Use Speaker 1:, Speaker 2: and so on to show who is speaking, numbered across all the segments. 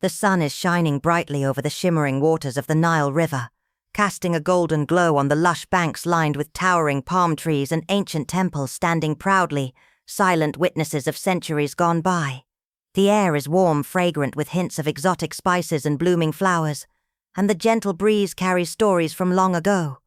Speaker 1: The sun is shining brightly over the shimmering waters of the Nile River, casting a golden glow on the lush banks lined with towering palm trees and ancient temples standing proudly, silent witnesses of centuries gone by. The air is warm, fragrant with hints of exotic spices and blooming flowers, and the gentle breeze carries stories from long ago.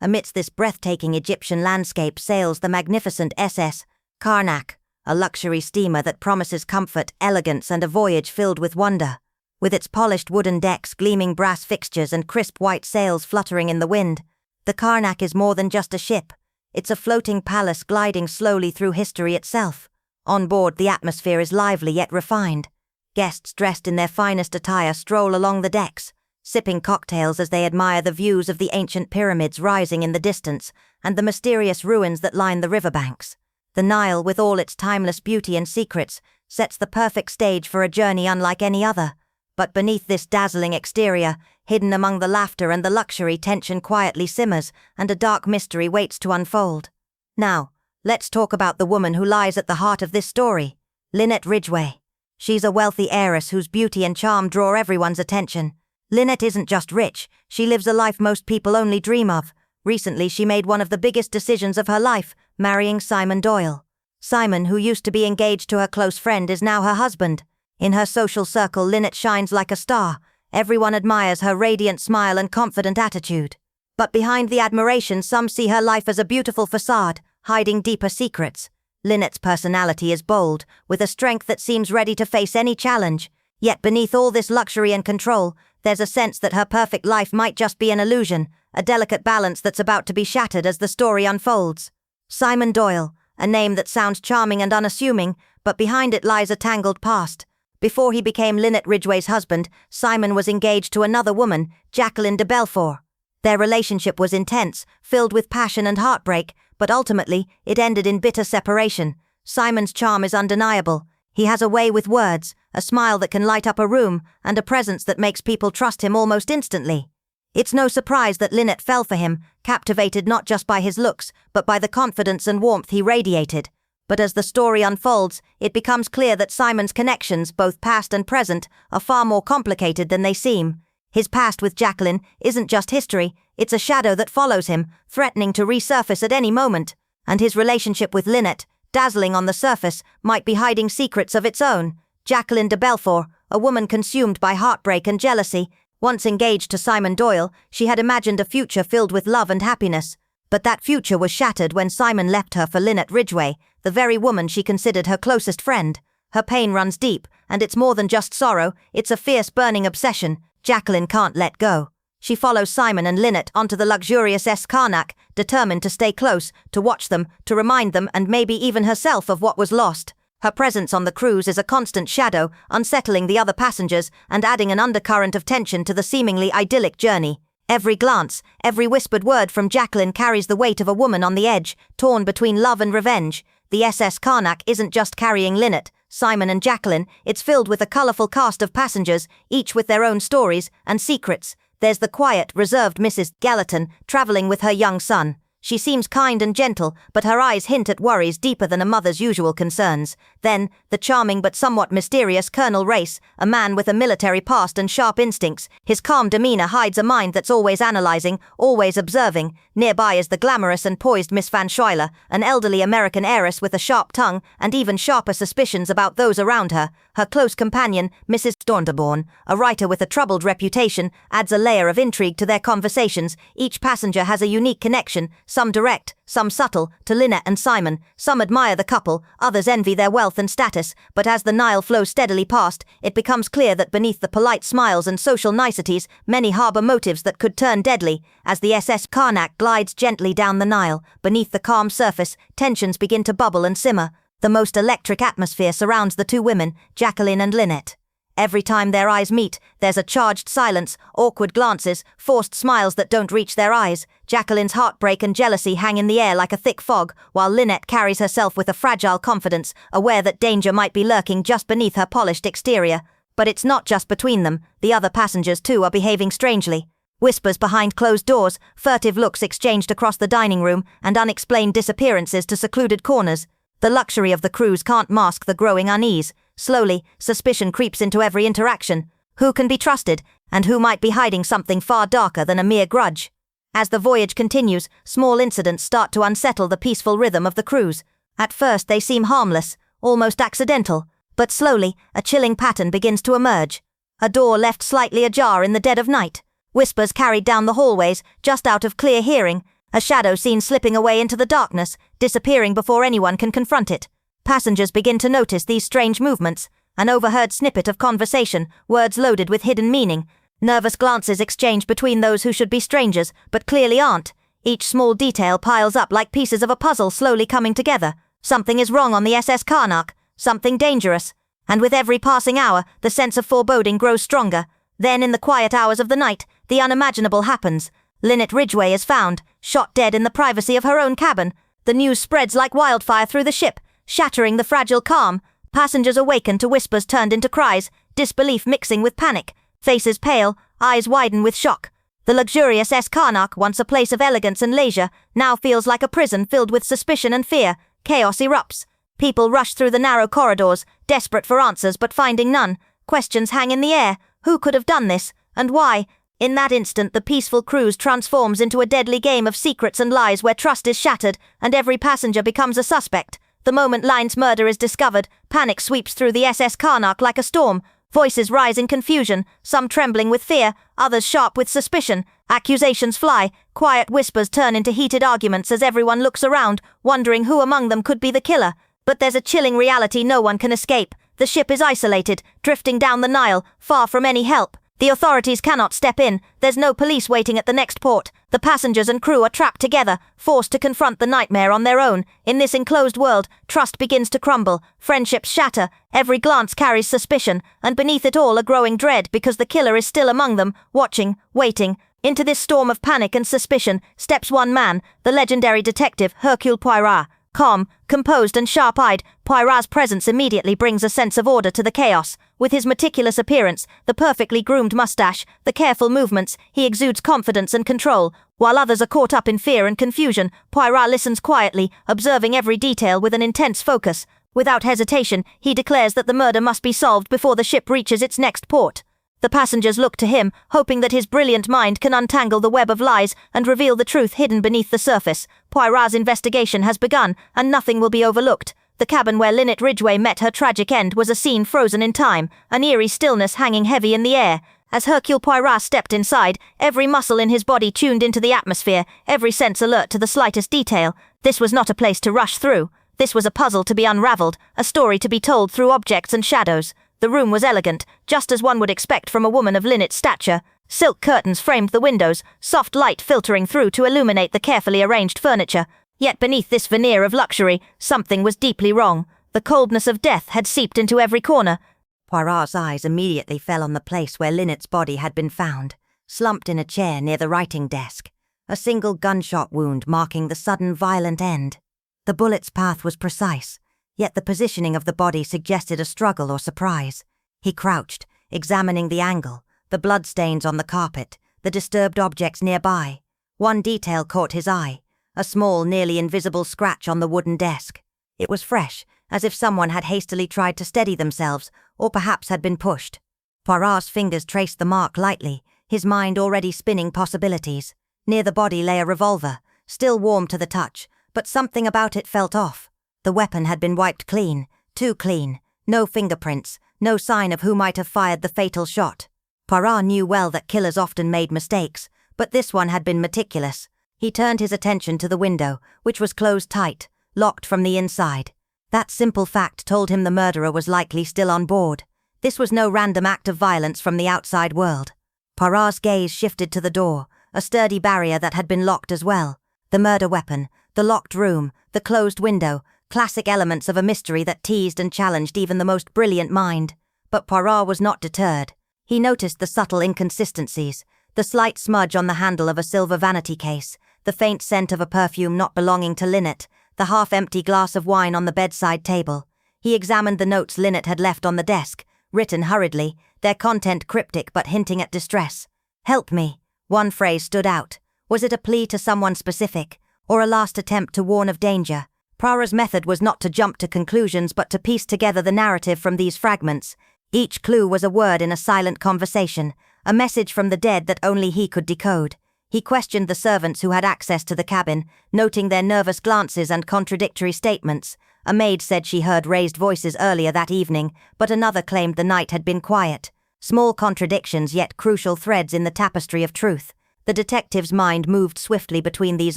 Speaker 1: Amidst this breathtaking Egyptian landscape sails the magnificent SS Karnak, a luxury steamer that promises comfort, elegance, and a voyage filled with wonder. With its polished wooden decks, gleaming brass fixtures, and crisp white sails fluttering in the wind, the Karnak is more than just a ship. It's a floating palace gliding slowly through history itself. On board, the atmosphere is lively yet refined. Guests dressed in their finest attire stroll along the decks, sipping cocktails as they admire the views of the ancient pyramids rising in the distance and the mysterious ruins that line the riverbanks. The Nile, with all its timeless beauty and secrets, sets the perfect stage for a journey unlike any other. But beneath this dazzling exterior, hidden among the laughter and the luxury, tension quietly simmers, and a dark mystery waits to unfold. Now, let's talk about the woman who lies at the heart of this story, Lynette Ridgway. She's a wealthy heiress whose beauty and charm draw everyone's attention. Lynette isn't just rich, she lives a life most people only dream of. Recently, she made one of the biggest decisions of her life, marrying Simon Doyle. Simon, who used to be engaged to her close friend, is now her husband. In her social circle, Lynette shines like a star. Everyone admires her radiant smile and confident attitude. But behind the admiration, some see her life as a beautiful facade, hiding deeper secrets. Lynette's personality is bold, with a strength that seems ready to face any challenge. Yet beneath all this luxury and control, there's a sense that her perfect life might just be an illusion, a delicate balance that's about to be shattered as the story unfolds. Simon Doyle, a name that sounds charming and unassuming, but behind it lies a tangled past. Before he became Lynette Ridgway's husband, Simon was engaged to another woman, Jacqueline de Belfort. Their relationship was intense, filled with passion and heartbreak, but ultimately, it ended in bitter separation. Simon's charm is undeniable. He has a way with words, a smile that can light up a room, and a presence that makes people trust him almost instantly. It's no surprise that Lynette fell for him, captivated not just by his looks, but by the confidence and warmth he radiated. But as the story unfolds, it becomes clear that Simon's connections, both past and present, are far more complicated than they seem. His past with Jacqueline isn't just history, it's a shadow that follows him, threatening to resurface at any moment. And his relationship with Lynette, dazzling on the surface, might be hiding secrets of its own. Jacqueline de Belfort, a woman consumed by heartbreak and jealousy, once engaged to Simon Doyle, she had imagined a future filled with love and happiness. But that future was shattered when Simon left her for Lynette Ridgway, the very woman she considered her closest friend. Her pain runs deep, and it's more than just sorrow, it's a fierce burning obsession. Jacqueline can't let go. She follows Simon and Lynette onto the luxurious Karnak, determined to stay close, to watch them, to remind them and maybe even herself of what was lost. Her presence on the cruise is a constant shadow, unsettling the other passengers and adding an undercurrent of tension to the seemingly idyllic journey. Every glance, every whispered word from Jacqueline carries the weight of a woman on the edge, torn between love and revenge. The SS Karnak isn't just carrying Lynette, Simon and Jacqueline, it's filled with a colourful cast of passengers, each with their own stories and secrets. There's the quiet, reserved Mrs. Gallatin, travelling with her young son. She seems kind and gentle, but her eyes hint at worries deeper than a mother's usual concerns. Then, the charming but somewhat mysterious Colonel Race, a man with a military past and sharp instincts. His calm demeanour hides a mind that's always analysing, always observing. Nearby is the glamorous and poised Miss Van Schuyler, an elderly American heiress with a sharp tongue and even sharper suspicions about those around her. Her close companion, Mrs. Dornderborn, a writer with a troubled reputation, adds a layer of intrigue to their conversations. Each passenger has a unique connection, some direct, some subtle, to Lynette and Simon. Some admire the couple, others envy their wealth and status, but as the Nile flows steadily past, it becomes clear that beneath the polite smiles and social niceties, many harbour motives that could turn deadly. As the SS Karnak glides gently down the Nile, beneath the calm surface, tensions begin to bubble and simmer. The most electric atmosphere surrounds the two women, Jacqueline and Lynette. Every time their eyes meet, there's a charged silence, awkward glances, forced smiles that don't reach their eyes. Jacqueline's heartbreak and jealousy hang in the air like a thick fog, while Lynette carries herself with a fragile confidence, aware that danger might be lurking just beneath her polished exterior. But it's not just between them, the other passengers too are behaving strangely. Whispers behind closed doors, furtive looks exchanged across the dining room, and unexplained disappearances to secluded corners. The luxury of the cruise can't mask the growing unease. Slowly, suspicion creeps into every interaction. Who can be trusted, and who might be hiding something far darker than a mere grudge? As the voyage continues, small incidents start to unsettle the peaceful rhythm of the cruise. At first they seem harmless, almost accidental, but slowly, a chilling pattern begins to emerge. A door left slightly ajar in the dead of night. Whispers carried down the hallways, just out of clear hearing. A shadow seen slipping away into the darkness, disappearing before anyone can confront it. Passengers begin to notice these strange movements. An overheard snippet of conversation, words loaded with hidden meaning. Nervous glances exchanged between those who should be strangers, but clearly aren't. Each small detail piles up like pieces of a puzzle slowly coming together. Something is wrong on the SS Karnak, something dangerous. And with every passing hour, the sense of foreboding grows stronger. Then, in the quiet hours of the night, the unimaginable happens. Lynette Ridgway is found, shot dead in the privacy of her own cabin. The news spreads like wildfire through the ship, shattering the fragile calm. Passengers awaken to whispers turned into cries, disbelief mixing with panic. Faces pale, eyes widen with shock. The luxurious S. Karnak, once a place of elegance and leisure, now feels like a prison filled with suspicion and fear. Chaos erupts. People rush through the narrow corridors, desperate for answers but finding none. Questions hang in the air. Who could have done this, and why? In that instant, the peaceful cruise transforms into a deadly game of secrets and lies where trust is shattered and every passenger becomes a suspect. The moment Line's murder is discovered, panic sweeps through the SS Karnak like a storm. Voices rise in confusion, some trembling with fear, others sharp with suspicion. Accusations fly, quiet whispers turn into heated arguments as everyone looks around, wondering who among them could be the killer. But there's a chilling reality no one can escape. The ship is isolated, drifting down the Nile, far from any help. The authorities cannot step in, there's no police waiting at the next port. The passengers and crew are trapped together, forced to confront the nightmare on their own. In this enclosed world, trust begins to crumble, friendships shatter, every glance carries suspicion, and beneath it all a growing dread because the killer is still among them, watching, waiting. Into this storm of panic and suspicion steps one man, the legendary detective Hercule Poirot. Calm, composed and sharp-eyed, Poirot's presence immediately brings a sense of order to the chaos. With his meticulous appearance, the perfectly groomed mustache, the careful movements, he exudes confidence and control. While others are caught up in fear and confusion, Poirot listens quietly, observing every detail with an intense focus. Without hesitation, he declares that the murder must be solved before the ship reaches its next port. The passengers look to him, hoping that his brilliant mind can untangle the web of lies and reveal the truth hidden beneath the surface. Poirot's investigation has begun, and nothing will be overlooked. The cabin where Lynette Ridgway met her tragic end was a scene frozen in time, an eerie stillness hanging heavy in the air. As Hercule Poirot stepped inside, every muscle in his body tuned into the atmosphere, every sense alert to the slightest detail. This was not a place to rush through. This was a puzzle to be unraveled, a story to be told through objects and shadows. The room was elegant, just as one would expect from a woman of Lynette's stature. Silk curtains framed the windows, soft light filtering through to illuminate the carefully arranged furniture. Yet beneath this veneer of luxury, something was deeply wrong. The coldness of death had seeped into every corner. Poirot's eyes immediately fell on the place where Lynette's body had been found, slumped in a chair near the writing desk. A single gunshot wound marking the sudden violent end. The bullet's path was precise, yet the positioning of the body suggested a struggle or surprise. He crouched, examining the angle, the bloodstains on the carpet, the disturbed objects nearby. One detail caught his eye, a small, nearly invisible scratch on the wooden desk. It was fresh, as if someone had hastily tried to steady themselves, or perhaps had been pushed. Poirot's fingers traced the mark lightly, his mind already spinning possibilities. Near the body lay a revolver, still warm to the touch, but something about it felt off. The weapon had been wiped clean, too clean, no fingerprints, no sign of who might have fired the fatal shot. Poirot knew well that killers often made mistakes, but this one had been meticulous. He turned his attention to the window, which was closed tight, locked from the inside. That simple fact told him the murderer was likely still on board. This was no random act of violence from the outside world. Poirot's gaze shifted to the door, a sturdy barrier that had been locked as well. The murder weapon, the locked room, the closed window, classic elements of a mystery that teased and challenged even the most brilliant mind. But Poirot was not deterred. He noticed the subtle inconsistencies, the slight smudge on the handle of a silver vanity case, the faint scent of a perfume not belonging to Lynette, the half-empty glass of wine on the bedside table. He examined the notes Lynette had left on the desk, written hurriedly, their content cryptic but hinting at distress. "Help me." One phrase stood out. Was it a plea to someone specific, or a last attempt to warn of danger? Poirot's method was not to jump to conclusions but to piece together the narrative from these fragments. Each clue was a word in a silent conversation, a message from the dead that only he could decode. He questioned the servants who had access to the cabin, noting their nervous glances and contradictory statements. A maid said she heard raised voices earlier that evening, but another claimed the night had been quiet. Small contradictions, yet crucial threads in the tapestry of truth. The detective's mind moved swiftly between these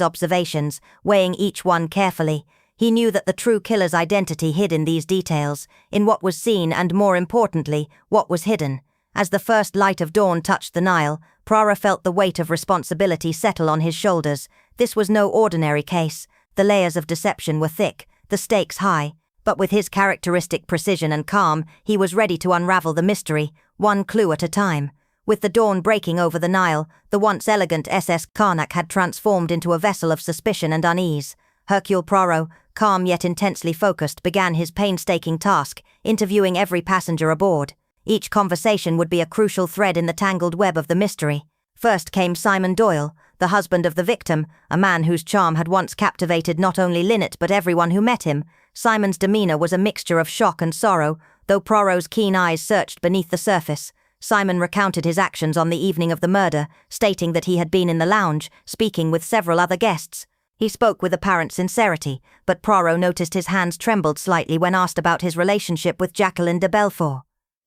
Speaker 1: observations, weighing each one carefully. He knew that the true killer's identity hid in these details, in what was seen and, more importantly, what was hidden. As the first light of dawn touched the Nile, Poirot felt the weight of responsibility settle on his shoulders. This was no ordinary case. The layers of deception were thick, the stakes high, but with his characteristic precision and calm, he was ready to unravel the mystery, one clue at a time. With the dawn breaking over the Nile, the once elegant SS Karnak had transformed into a vessel of suspicion and unease. Hercule Poirot, calm yet intensely focused, began his painstaking task, interviewing every passenger aboard. Each conversation would be a crucial thread in the tangled web of the mystery. First came Simon Doyle, the husband of the victim, a man whose charm had once captivated not only Lynette but everyone who met him. Simon's demeanor was a mixture of shock and sorrow, though Poirot's keen eyes searched beneath the surface. Simon recounted his actions on the evening of the murder, stating that he had been in the lounge, speaking with several other guests. He spoke with apparent sincerity, but Poirot noticed his hands trembled slightly when asked about his relationship with Jacqueline de Belfort.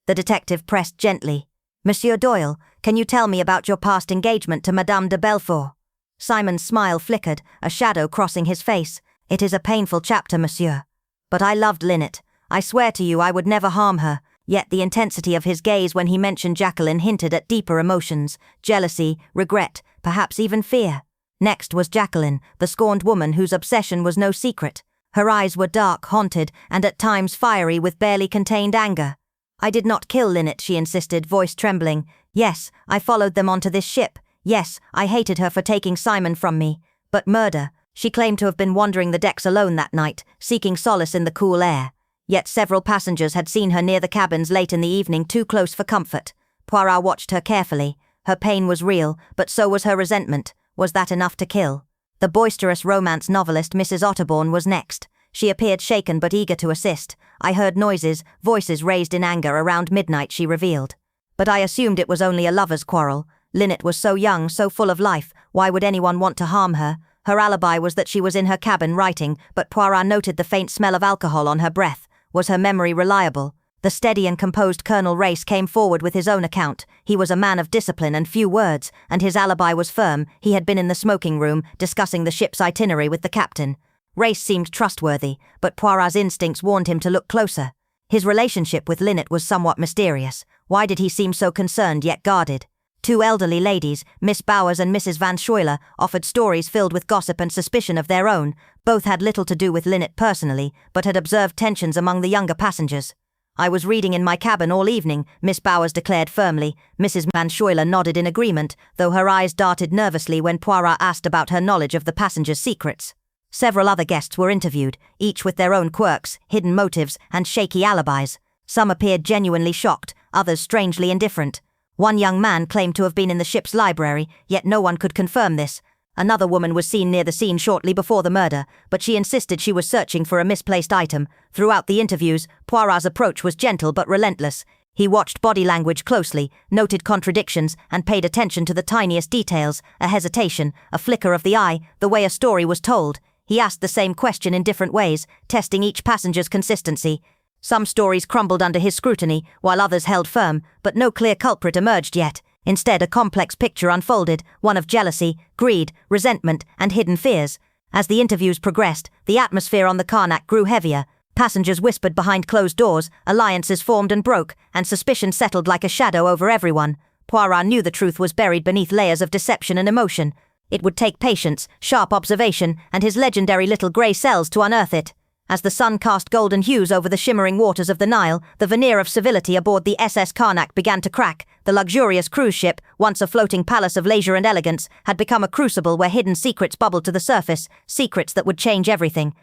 Speaker 1: The detective pressed gently. "Monsieur Doyle, can you tell me about your past engagement to Madame de Belfort?" Simon's smile flickered, a shadow crossing his face. "It is a painful chapter, monsieur. But I loved Lynette. I swear to you I would never harm her." Yet the intensity of his gaze when he mentioned Jacqueline hinted at deeper emotions, jealousy, regret, perhaps even fear. Next was Jacqueline, the scorned woman whose obsession was no secret. Her eyes were dark, haunted, and at times fiery with barely contained anger. "I did not kill Lynette," she insisted, voice trembling. "Yes, I followed them onto this ship. Yes, I hated her for taking Simon from me. But murder." She claimed to have been wandering the decks alone that night, seeking solace in the cool air. Yet several passengers had seen her near the cabins late in the evening, too close for comfort. Poirot watched her carefully. Her pain was real, but so was her resentment. Was that enough to kill? The boisterous romance novelist Mrs. Otterbourne was next. She appeared shaken but eager to assist. "I heard noises, voices raised in anger around midnight," she revealed. "But I assumed it was only a lover's quarrel. Lynette was so young, so full of life. Why would anyone want to harm her? Her alibi was that she was in her cabin writing, but Poirot noted the faint smell of alcohol on her breath. Was her memory reliable? The steady and composed Colonel Race came forward with his own account. He was a man of discipline and few words, and his alibi was firm. He had been in the smoking room, discussing the ship's itinerary with the captain. Race seemed trustworthy, but Poirot's instincts warned him to look closer. His relationship with Lynette was somewhat mysterious. Why did he seem so concerned yet guarded? Two elderly ladies, Miss Bowers and Mrs. Van Schuyler, offered stories filled with gossip and suspicion of their own. Both had little to do with Lynette personally, but had observed tensions among the younger passengers. "I was reading in my cabin all evening," Miss Bowers declared firmly. Mrs. Van Schuyler nodded in agreement, though her eyes darted nervously when Poirot asked about her knowledge of the passengers' secrets. Several other guests were interviewed, each with their own quirks, hidden motives, and shaky alibis. Some appeared genuinely shocked, others strangely indifferent. One young man claimed to have been in the ship's library, yet no one could confirm this. Another woman was seen near the scene shortly before the murder, but she insisted she was searching for a misplaced item. Throughout the interviews, Poirot's approach was gentle but relentless. He watched body language closely, noted contradictions, and paid attention to the tiniest details, a hesitation, a flicker of the eye, the way a story was told. He asked the same question in different ways, testing each passenger's consistency. Some stories crumbled under his scrutiny, while others held firm, but no clear culprit emerged yet. Instead, a complex picture unfolded, one of jealousy, greed, resentment, and hidden fears. As the interviews progressed, the atmosphere on the Karnak grew heavier. Passengers whispered behind closed doors, alliances formed and broke, and suspicion settled like a shadow over everyone. Poirot knew the truth was buried beneath layers of deception and emotion. It would take patience, sharp observation, and his legendary little grey cells to unearth it. As the sun cast golden hues over the shimmering waters of the Nile, the veneer of civility aboard the SS Karnak began to crack. The luxurious cruise ship, once a floating palace of leisure and elegance, had become a crucible where hidden secrets bubbled to the surface, secrets that would change everything.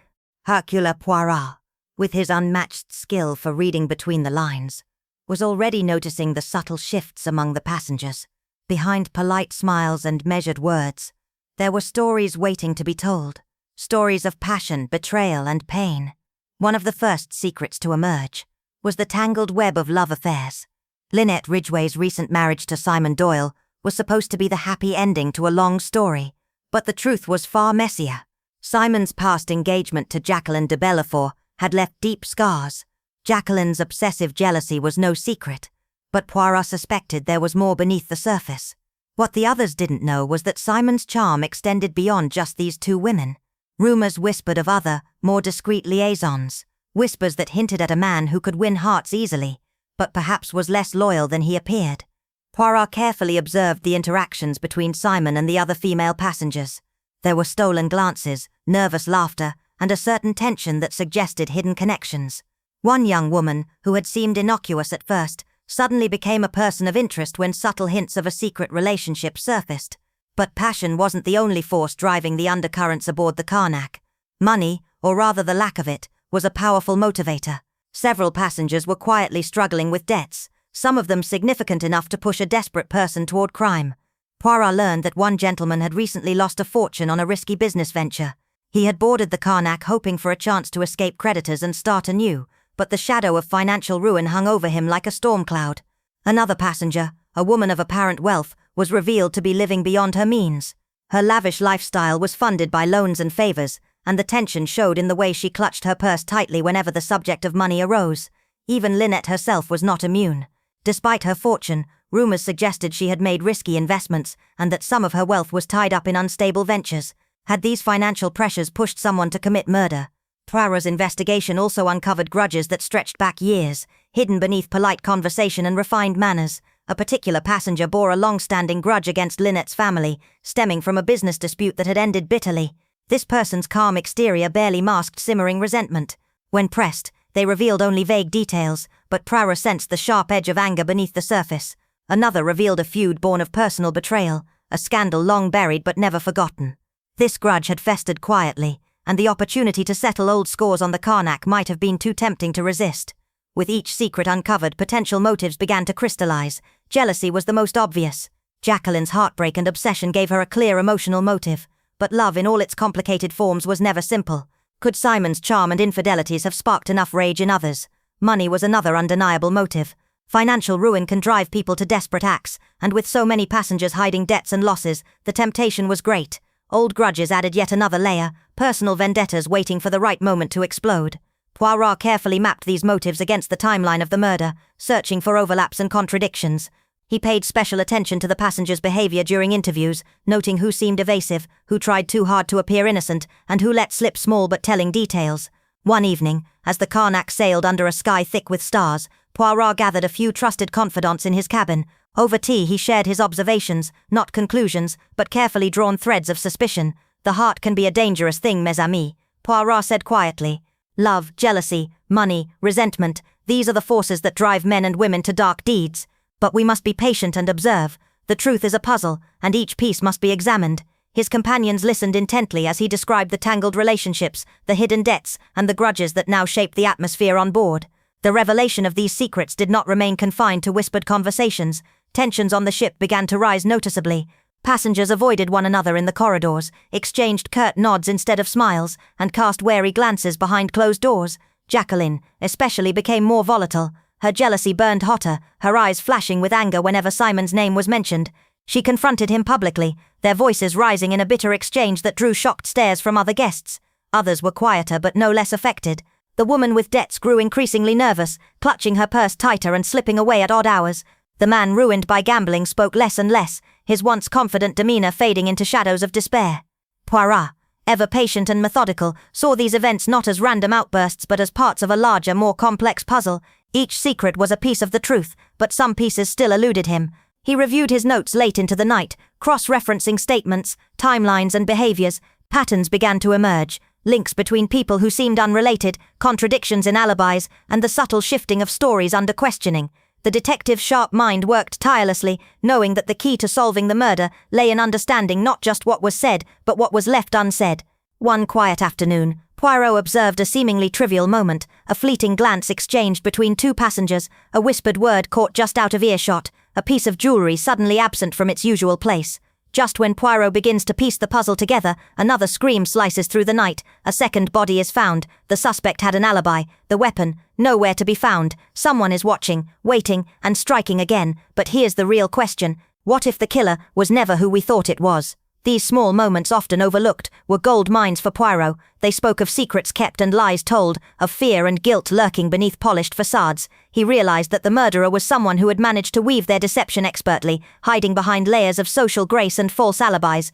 Speaker 1: Hercule Poirot, with his unmatched skill for reading between the lines, was already noticing the subtle shifts among the passengers. Behind polite smiles and measured words, there were stories waiting to be told. Stories of passion, betrayal, and pain. One of the first secrets to emerge was the tangled web of love affairs. Lynette Ridgway's recent marriage to Simon Doyle was supposed to be the happy ending to a long story, but the truth was far messier. Simon's past engagement to Jacqueline de Bellefort had left deep scars. Jacqueline's obsessive jealousy was no secret, but Poirot suspected there was more beneath the surface. What the others didn't know was that Simon's charm extended beyond just these two women. Rumors whispered of other, more discreet liaisons, whispers that hinted at a man who could win hearts easily, but perhaps was less loyal than he appeared. Poirot carefully observed the interactions between Simon and the other female passengers. There were stolen glances, nervous laughter, and a certain tension that suggested hidden connections. One young woman, who had seemed innocuous at first, suddenly became a person of interest when subtle hints of a secret relationship surfaced. But passion wasn't the only force driving the undercurrents aboard the Karnak. Money, or rather the lack of it, was a powerful motivator. Several passengers were quietly struggling with debts, some of them significant enough to push a desperate person toward crime. Poirot learned that one gentleman had recently lost a fortune on a risky business venture. He had boarded the Karnak hoping for a chance to escape creditors and start anew, but the shadow of financial ruin hung over him like a storm cloud. Another passenger, a woman of apparent wealth, was revealed to be living beyond her means. Her lavish lifestyle was funded by loans and favors, and the tension showed in the way she clutched her purse tightly whenever the subject of money arose. Even Lynette herself was not immune. Despite her fortune, rumors suggested she had made risky investments and that some of her wealth was tied up in unstable ventures. Had these financial pressures pushed someone to commit murder? Poirot's investigation also uncovered grudges that stretched back years, hidden beneath polite conversation and refined manners. A particular passenger bore a long-standing grudge against Lynette's family, stemming from a business dispute that had ended bitterly. This person's calm exterior barely masked simmering resentment. When pressed, they revealed only vague details, but Poirot sensed the sharp edge of anger beneath the surface. Another revealed a feud born of personal betrayal, a scandal long buried but never forgotten. This grudge had festered quietly, and the opportunity to settle old scores on the Karnak might have been too tempting to resist. With each secret uncovered, potential motives began to crystallize. Jealousy was the most obvious. Jacqueline's heartbreak and obsession gave her a clear emotional motive, but love in all its complicated forms was never simple. Could Simon's charm and infidelities have sparked enough rage in others? Money was another undeniable motive. Financial ruin can drive people to desperate acts, and with so many passengers hiding debts and losses, the temptation was great. Old grudges added yet another layer, personal vendettas waiting for the right moment to explode. Poirot carefully mapped these motives against the timeline of the murder, searching for overlaps and contradictions. He paid special attention to the passengers' behavior during interviews, noting who seemed evasive, who tried too hard to appear innocent, and who let slip small but telling details. One evening, as the Karnak sailed under a sky thick with stars, Poirot gathered a few trusted confidants in his cabin. Over tea he shared his observations, not conclusions, but carefully drawn threads of suspicion. "The heart can be a dangerous thing, mes amis," Poirot said quietly. "Love, jealousy, money, resentment, these are the forces that drive men and women to dark deeds. But we must be patient and observe. The truth is a puzzle, and each piece must be examined." His companions listened intently as he described the tangled relationships, the hidden debts, and the grudges that now shaped the atmosphere on board. The revelation of these secrets did not remain confined to whispered conversations. Tensions on the ship began to rise noticeably. Passengers avoided one another in the corridors, exchanged curt nods instead of smiles, and cast wary glances behind closed doors. Jacqueline, especially, became more volatile. Her jealousy burned hotter, her eyes flashing with anger whenever Simon's name was mentioned. She confronted him publicly, their voices rising in a bitter exchange that drew shocked stares from other guests. Others were quieter but no less affected. The woman with debts grew increasingly nervous, clutching her purse tighter and slipping away at odd hours. The man ruined by gambling spoke less and less, his once confident demeanor fading into shadows of despair. Poirot, ever patient and methodical, saw these events not as random outbursts but as parts of a larger, more complex puzzle. Each secret was a piece of the truth, but some pieces still eluded him. He reviewed his notes late into the night, cross-referencing statements, timelines and behaviors. Patterns began to emerge, links between people who seemed unrelated, contradictions in alibis, and the subtle shifting of stories under questioning. The detective's sharp mind worked tirelessly, knowing that the key to solving the murder lay in understanding not just what was said, but what was left unsaid. One quiet afternoon, Poirot observed a seemingly trivial moment, a fleeting glance exchanged between two passengers, a whispered word caught just out of earshot, a piece of jewelry suddenly absent from its usual place. Just when Poirot begins to piece the puzzle together, another scream slices through the night. A second body is found. The suspect had an alibi. The weapon, nowhere to be found. Someone is watching, waiting, and striking again. But here's the real question. What if the killer was never who we thought it was? These small moments, often overlooked, were gold mines for Poirot. They spoke of secrets kept and lies told, of fear and guilt lurking beneath polished facades. He realized that the murderer was someone who had managed to weave their deception expertly, hiding behind layers of social grace and false alibis.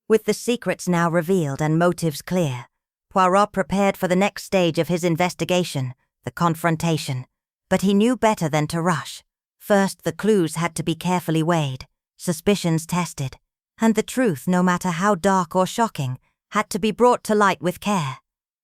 Speaker 1: With the secrets now revealed and motives clear, Poirot prepared for the next stage of his investigation, the confrontation. But he knew better than to rush. First, the clues had to be carefully weighed, suspicions tested, and the truth, no matter how dark or shocking, had to be brought to light with care.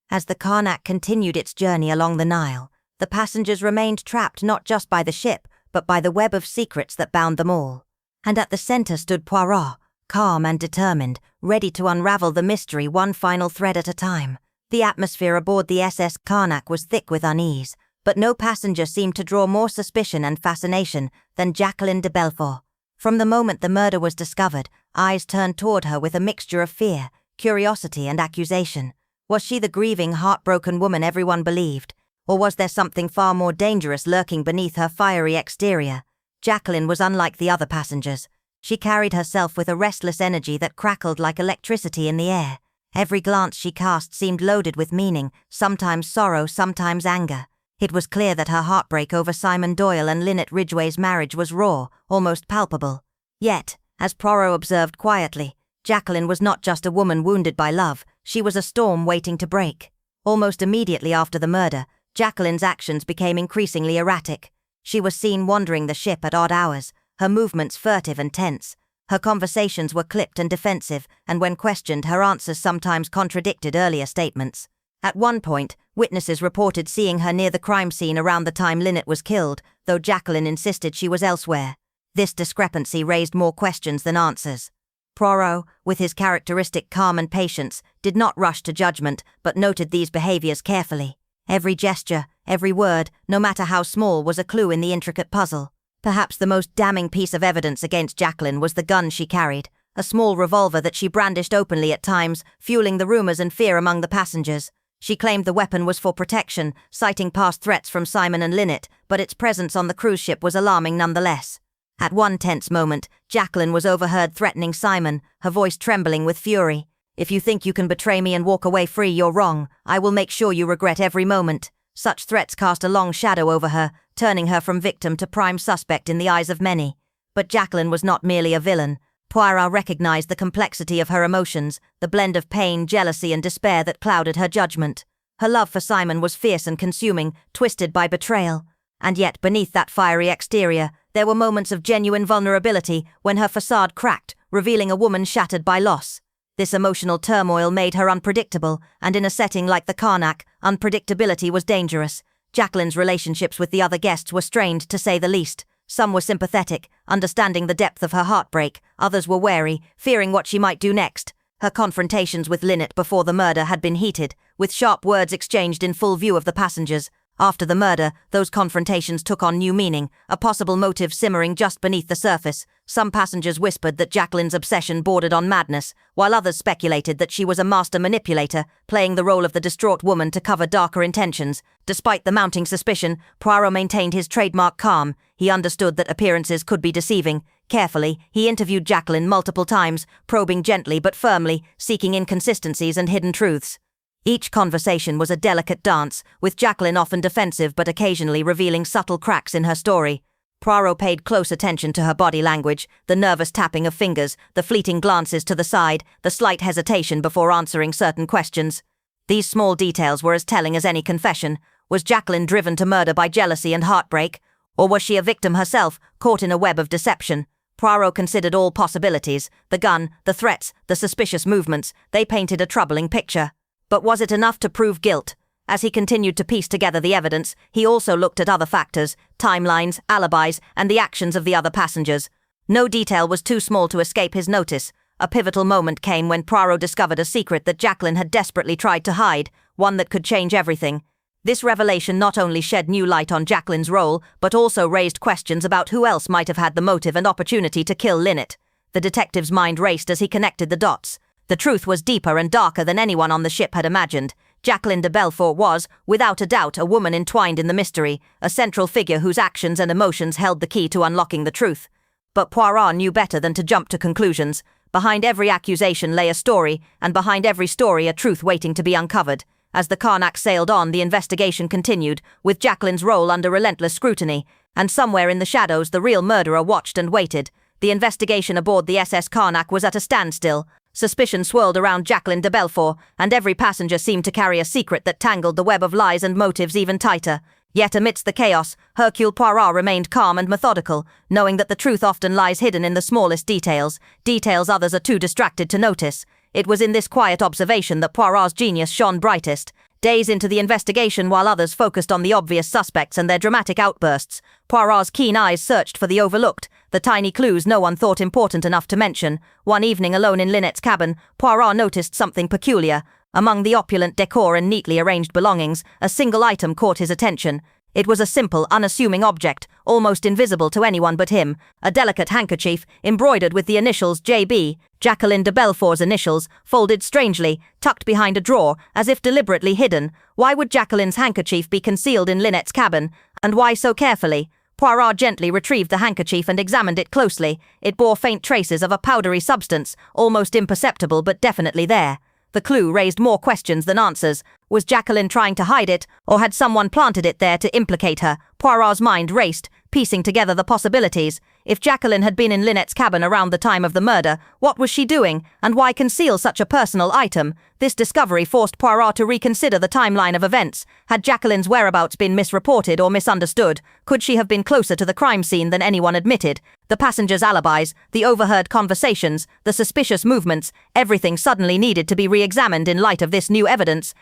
Speaker 1: As the Karnak continued its journey along the Nile, the passengers remained trapped not just by the ship, but by the web of secrets that bound them all. And at the center stood Poirot, calm and determined, ready to unravel the mystery one final thread at a time. The atmosphere aboard the SS Karnak was thick with unease, but no passenger seemed to draw more suspicion and fascination than Jacqueline de Belfort. From the moment the murder was discovered, eyes turned toward her with a mixture of fear, curiosity, and accusation. Was she the grieving, heartbroken woman everyone believed? Or was there something far more dangerous lurking beneath her fiery exterior? Jacqueline was unlike the other passengers. She carried herself with a restless energy that crackled like electricity in the air. Every glance she cast seemed loaded with meaning, sometimes sorrow, sometimes anger. It was clear that her heartbreak over Simon Doyle and Lynette Ridgway's marriage was raw, almost palpable. Yet, as Poirot observed quietly, Jacqueline was not just a woman wounded by love, she was a storm waiting to break. Almost immediately after the murder, Jacqueline's actions became increasingly erratic. She was seen wandering the ship at odd hours, her movements furtive and tense. Her conversations were clipped and defensive, and when questioned, her answers sometimes contradicted earlier statements. At one point, witnesses reported seeing her near the crime scene around the time Lynette was killed, though Jacqueline insisted she was elsewhere. This discrepancy raised more questions than answers. Poirot, with his characteristic calm and patience, did not rush to judgment, but noted these behaviors carefully. Every gesture, every word, no matter how small, was a clue in the intricate puzzle. Perhaps the most damning piece of evidence against Jacqueline was the gun she carried, a small revolver that she brandished openly at times, fueling the rumors and fear among the passengers. She claimed the weapon was for protection, citing past threats from Simon and Lynette, but its presence on the cruise ship was alarming nonetheless. At one tense moment, Jacqueline was overheard threatening Simon, her voice trembling with fury. "If you think you can betray me and walk away free, you're wrong. I will make sure you regret every moment." Such threats cast a long shadow over her, turning her from victim to prime suspect in the eyes of many. But Jacqueline was not merely a villain. Poirot recognized the complexity of her emotions, the blend of pain, jealousy, and despair that clouded her judgment. Her love for Simon was fierce and consuming, twisted by betrayal. And yet, beneath that fiery exterior, there were moments of genuine vulnerability when her facade cracked, revealing a woman shattered by loss. This emotional turmoil made her unpredictable, and in a setting like the Karnak, unpredictability was dangerous. Jacqueline's relationships with the other guests were strained, to say the least. Some were sympathetic, understanding the depth of her heartbreak. Others were wary, fearing what she might do next. Her confrontations with Lynette before the murder had been heated, with sharp words exchanged in full view of the passengers. After the murder, those confrontations took on new meaning, a possible motive simmering just beneath the surface. Some passengers whispered that Jacqueline's obsession bordered on madness, while others speculated that she was a master manipulator, playing the role of the distraught woman to cover darker intentions. Despite the mounting suspicion, Poirot maintained his trademark calm. He understood that appearances could be deceiving. Carefully, he interviewed Jacqueline multiple times, probing gently but firmly, seeking inconsistencies and hidden truths. Each conversation was a delicate dance, with Jacqueline often defensive but occasionally revealing subtle cracks in her story. Poirot paid close attention to her body language, the nervous tapping of fingers, the fleeting glances to the side, the slight hesitation before answering certain questions. These small details were as telling as any confession. Was Jacqueline driven to murder by jealousy and heartbreak? Or was she a victim herself, caught in a web of deception? Poirot considered all possibilities. The gun, the threats, the suspicious movements, they painted a troubling picture. But was it enough to prove guilt? As he continued to piece together the evidence, he also looked at other factors, timelines, alibis, and the actions of the other passengers. No detail was too small to escape his notice. A pivotal moment came when Poirot discovered a secret that Jacqueline had desperately tried to hide, one that could change everything. This revelation not only shed new light on Jacqueline's role, but also raised questions about who else might have had the motive and opportunity to kill Lynette. The detective's mind raced as he connected the dots. The truth was deeper and darker than anyone on the ship had imagined. Jacqueline de Belfort was, without a doubt, a woman entwined in the mystery, a central figure whose actions and emotions held the key to unlocking the truth. But Poirot knew better than to jump to conclusions. Behind every accusation lay a story, and behind every story a truth waiting to be uncovered. As the Carnac sailed on, the investigation continued, with Jacqueline's role under relentless scrutiny, and somewhere in the shadows the real murderer watched and waited. The investigation aboard the SS Carnac was at a standstill. Suspicion swirled around Jacqueline de Belfort, and every passenger seemed to carry a secret that tangled the web of lies and motives even tighter. Yet amidst the chaos, Hercule Poirot remained calm and methodical, knowing that the truth often lies hidden in the smallest details others are too distracted to notice. It was in this quiet observation that Poirot's genius shone brightest. Days into the investigation, while others focused on the obvious suspects and their dramatic outbursts, Poirot's keen eyes searched for the overlooked, the tiny clues no one thought important enough to mention. One evening alone in Lynette's cabin, Poirot noticed something peculiar. Among the opulent decor and neatly arranged belongings, a single item caught his attention. It was a simple, unassuming object, almost invisible to anyone but him, a delicate handkerchief embroidered with the initials J.B., Jacqueline de Belfort's initials, folded strangely, tucked behind a drawer, as if deliberately hidden. Why would Jacqueline's handkerchief be concealed in Lynette's cabin, and why so carefully? Poirot gently retrieved the handkerchief and examined it closely. It bore faint traces of a powdery substance, almost imperceptible but definitely there. The clue raised more questions than answers. Was Jacqueline trying to hide it, or had someone planted it there to implicate her? Poirot's mind raced, piecing together the possibilities. If Jacqueline had been in Lynette's cabin around the time of the murder, what was she doing, and why conceal such a personal item? This discovery forced Poirot to reconsider the timeline of events. Had Jacqueline's whereabouts been misreported or misunderstood? Could she have been closer to the crime scene than anyone admitted? The passengers' alibis, the overheard conversations, the suspicious movements, everything suddenly needed to be re-examined in light of this new evidence.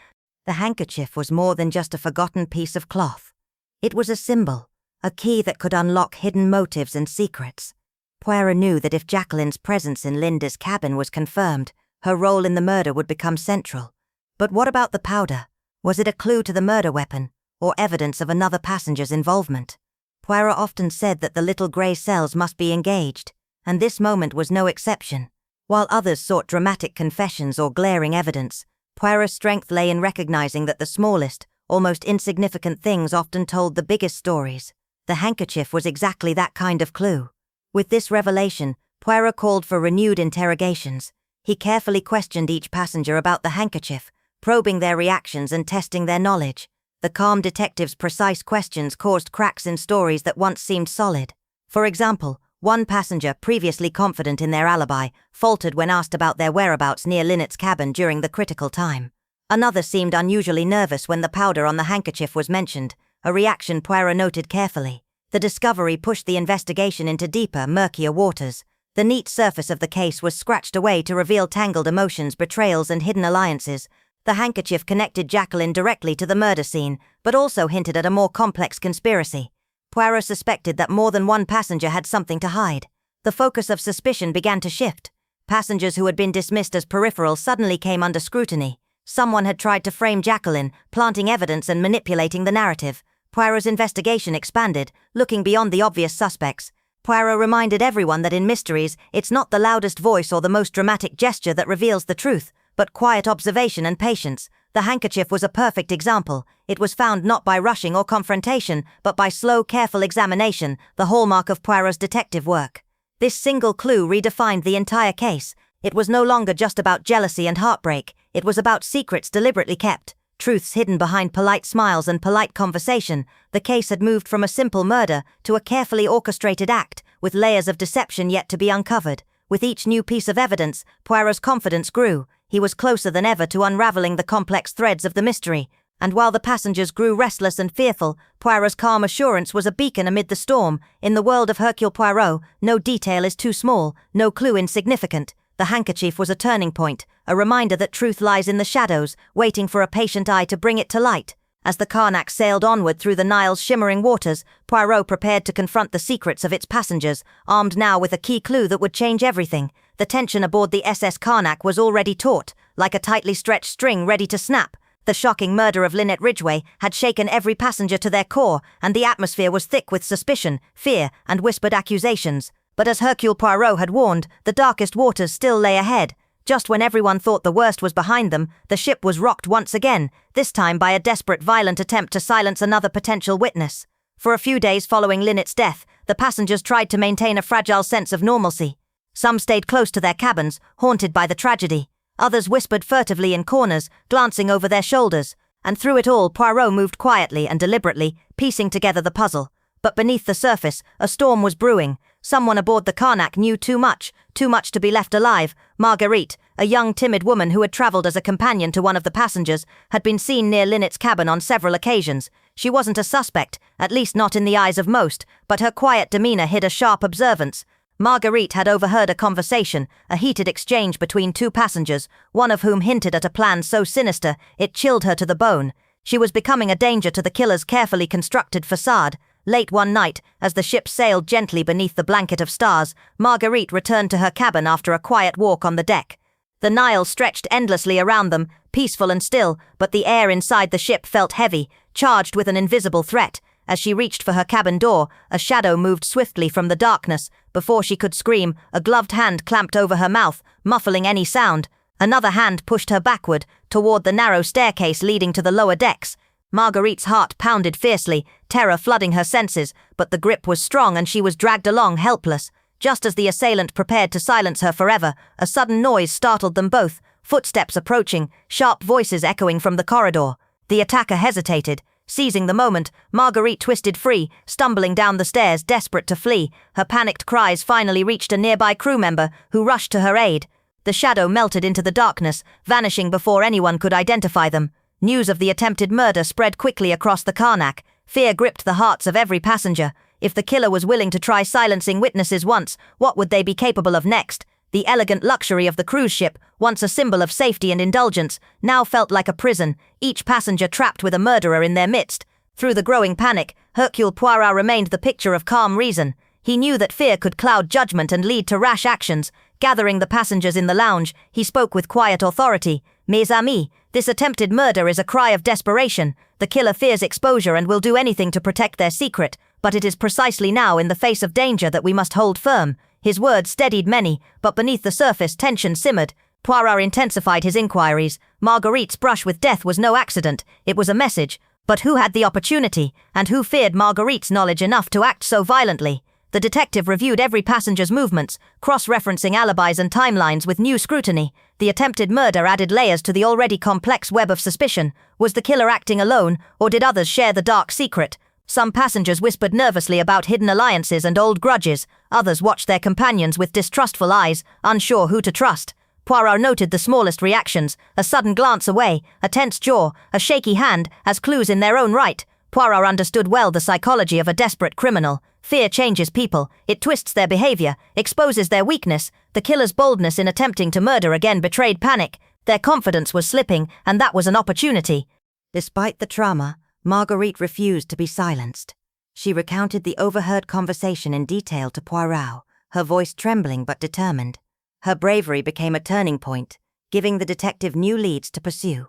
Speaker 1: The handkerchief was more than just a forgotten piece of cloth. It was a symbol, a key that could unlock hidden motives and secrets. Poirot knew that if Jacqueline's presence in Linda's cabin was confirmed, her role in the murder would become central. But what about the powder? Was it a clue to the murder weapon, or evidence of another passenger's involvement? Poirot often said that the little grey cells must be engaged, and this moment was no exception. While others sought dramatic confessions or glaring evidence, Poirot's strength lay in recognizing that the smallest, almost insignificant things often told the biggest stories. The handkerchief was exactly that kind of clue. With this revelation, Poirot called for renewed interrogations. He carefully questioned each passenger about the handkerchief, probing their reactions and testing their knowledge. The calm detective's precise questions caused cracks in stories that once seemed solid. For example, one passenger, previously confident in their alibi, faltered when asked about their whereabouts near Lynette's cabin during the critical time. Another seemed unusually nervous when the powder on the handkerchief was mentioned, a reaction Poirot noted carefully. The discovery pushed the investigation into deeper, murkier waters. The neat surface of the case was scratched away to reveal tangled emotions, betrayals, and hidden alliances. The handkerchief connected Jacqueline directly to the murder scene, but also hinted at a more complex conspiracy. Poirot suspected that more than one passenger had something to hide. The focus of suspicion began to shift. Passengers who had been dismissed as peripheral suddenly came under scrutiny. Someone had tried to frame Jacqueline, planting evidence and manipulating the narrative. Poirot's investigation expanded, looking beyond the obvious suspects. Poirot reminded everyone that in mysteries, it's not the loudest voice or the most dramatic gesture that reveals the truth, but quiet observation and patience. The handkerchief was a perfect example. It was found not by rushing or confrontation, but by slow, careful examination, the hallmark of Poirot's detective work. This single clue redefined the entire case. It was no longer just about jealousy and heartbreak. It was about secrets deliberately kept, truths hidden behind polite smiles and polite conversation. The case had moved from a simple murder to a carefully orchestrated act, with layers of deception yet to be uncovered. With each new piece of evidence, Poirot's confidence grew. He was closer than ever to unraveling the complex threads of the mystery. And while the passengers grew restless and fearful, Poirot's calm assurance was a beacon amid the storm. In the world of Hercule Poirot, no detail is too small, no clue insignificant. The handkerchief was a turning point, a reminder that truth lies in the shadows, waiting for a patient eye to bring it to light. As the Carnac sailed onward through the Nile's shimmering waters, Poirot prepared to confront the secrets of its passengers, armed now with a key clue that would change everything. The tension aboard the SS Carnac was already taut, like a tightly stretched string ready to snap. The shocking murder of Lynette Ridgway had shaken every passenger to their core, and the atmosphere was thick with suspicion, fear, and whispered accusations. But as Hercule Poirot had warned, the darkest waters still lay ahead. Just when everyone thought the worst was behind them, the ship was rocked once again, this time by a desperate, violent attempt to silence another potential witness. For a few days following Whodunit's death, the passengers tried to maintain a fragile sense of normalcy. Some stayed close to their cabins, haunted by the tragedy. Others whispered furtively in corners, glancing over their shoulders. And through it all, Poirot moved quietly and deliberately, piecing together the puzzle. But beneath the surface, a storm was brewing. Someone aboard the Carnac knew too much to be left alive. Marguerite, a young timid woman who had travelled as a companion to one of the passengers, had been seen near Whodunit's cabin on several occasions. She wasn't a suspect, at least not in the eyes of most, but her quiet demeanour hid a sharp observance. Marguerite had overheard a conversation, a heated exchange between two passengers, one of whom hinted at a plan so sinister it chilled her to the bone. She was becoming a danger to the killer's carefully constructed facade. Late one night, as the ship sailed gently beneath the blanket of stars, Marguerite returned to her cabin after a quiet walk on the deck. The Nile stretched endlessly around them, peaceful and still, but the air inside the ship felt heavy, charged with an invisible threat. As she reached for her cabin door, a shadow moved swiftly from the darkness. Before she could scream, a gloved hand clamped over her mouth, muffling any sound. Another hand pushed her backward, toward the narrow staircase leading to the lower decks. Marguerite's heart pounded fiercely, terror flooding her senses, but the grip was strong and she was dragged along helpless. Just as the assailant prepared to silence her forever, a sudden noise startled them both, footsteps approaching, sharp voices echoing from the corridor. The attacker hesitated. Seizing the moment, Marguerite twisted free, stumbling down the stairs, desperate to flee. Her panicked cries finally reached a nearby crew member, who rushed to her aid. The shadow melted into the darkness, vanishing before anyone could identify them. News of the attempted murder spread quickly across the Carnac. Fear gripped the hearts of every passenger. If the killer was willing to try silencing witnesses once, what would they be capable of next? The elegant luxury of the cruise ship, once a symbol of safety and indulgence, now felt like a prison, each passenger trapped with a murderer in their midst. Through the growing panic, Hercule Poirot remained the picture of calm reason. He knew that fear could cloud judgment and lead to rash actions. Gathering the passengers in the lounge, he spoke with quiet authority. "Mes amis, this attempted murder is a cry of desperation. The killer fears exposure and will do anything to protect their secret, but it is precisely now in the face of danger that we must hold firm." His words steadied many, but beneath the surface tension simmered. Poirot intensified his inquiries. Marguerite's brush with death was no accident, it was a message. But who had the opportunity, and who feared Marguerite's knowledge enough to act so violently? The detective reviewed every passenger's movements, cross-referencing alibis and timelines with new scrutiny. The attempted murder added layers to the already complex web of suspicion. Was the killer acting alone, or did others share the dark secret? Some passengers whispered nervously about hidden alliances and old grudges. Others watched their companions with distrustful eyes, unsure who to trust. Poirot noted the smallest reactions, a sudden glance away, a tense jaw, a shaky hand, as clues in their own right. Poirot understood well the psychology of a desperate criminal. Fear changes people, it twists their behavior, exposes their weakness. The killer's boldness in attempting to murder again betrayed panic. Their confidence was slipping, and that was an opportunity. Despite the trauma, Marguerite refused to be silenced. She recounted the overheard conversation in detail to Poirot, her voice trembling but determined. Her bravery became a turning point, giving the detective new leads to pursue.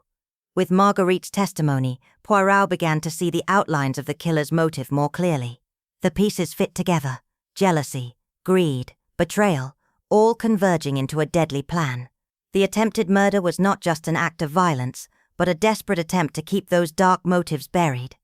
Speaker 1: With Marguerite's testimony, Poirot began to see the outlines of the killer's motive more clearly. The pieces fit together: jealousy, greed, betrayal, all converging into a deadly plan. The attempted murder was not just an act of violence, but a desperate attempt to keep those dark motives buried.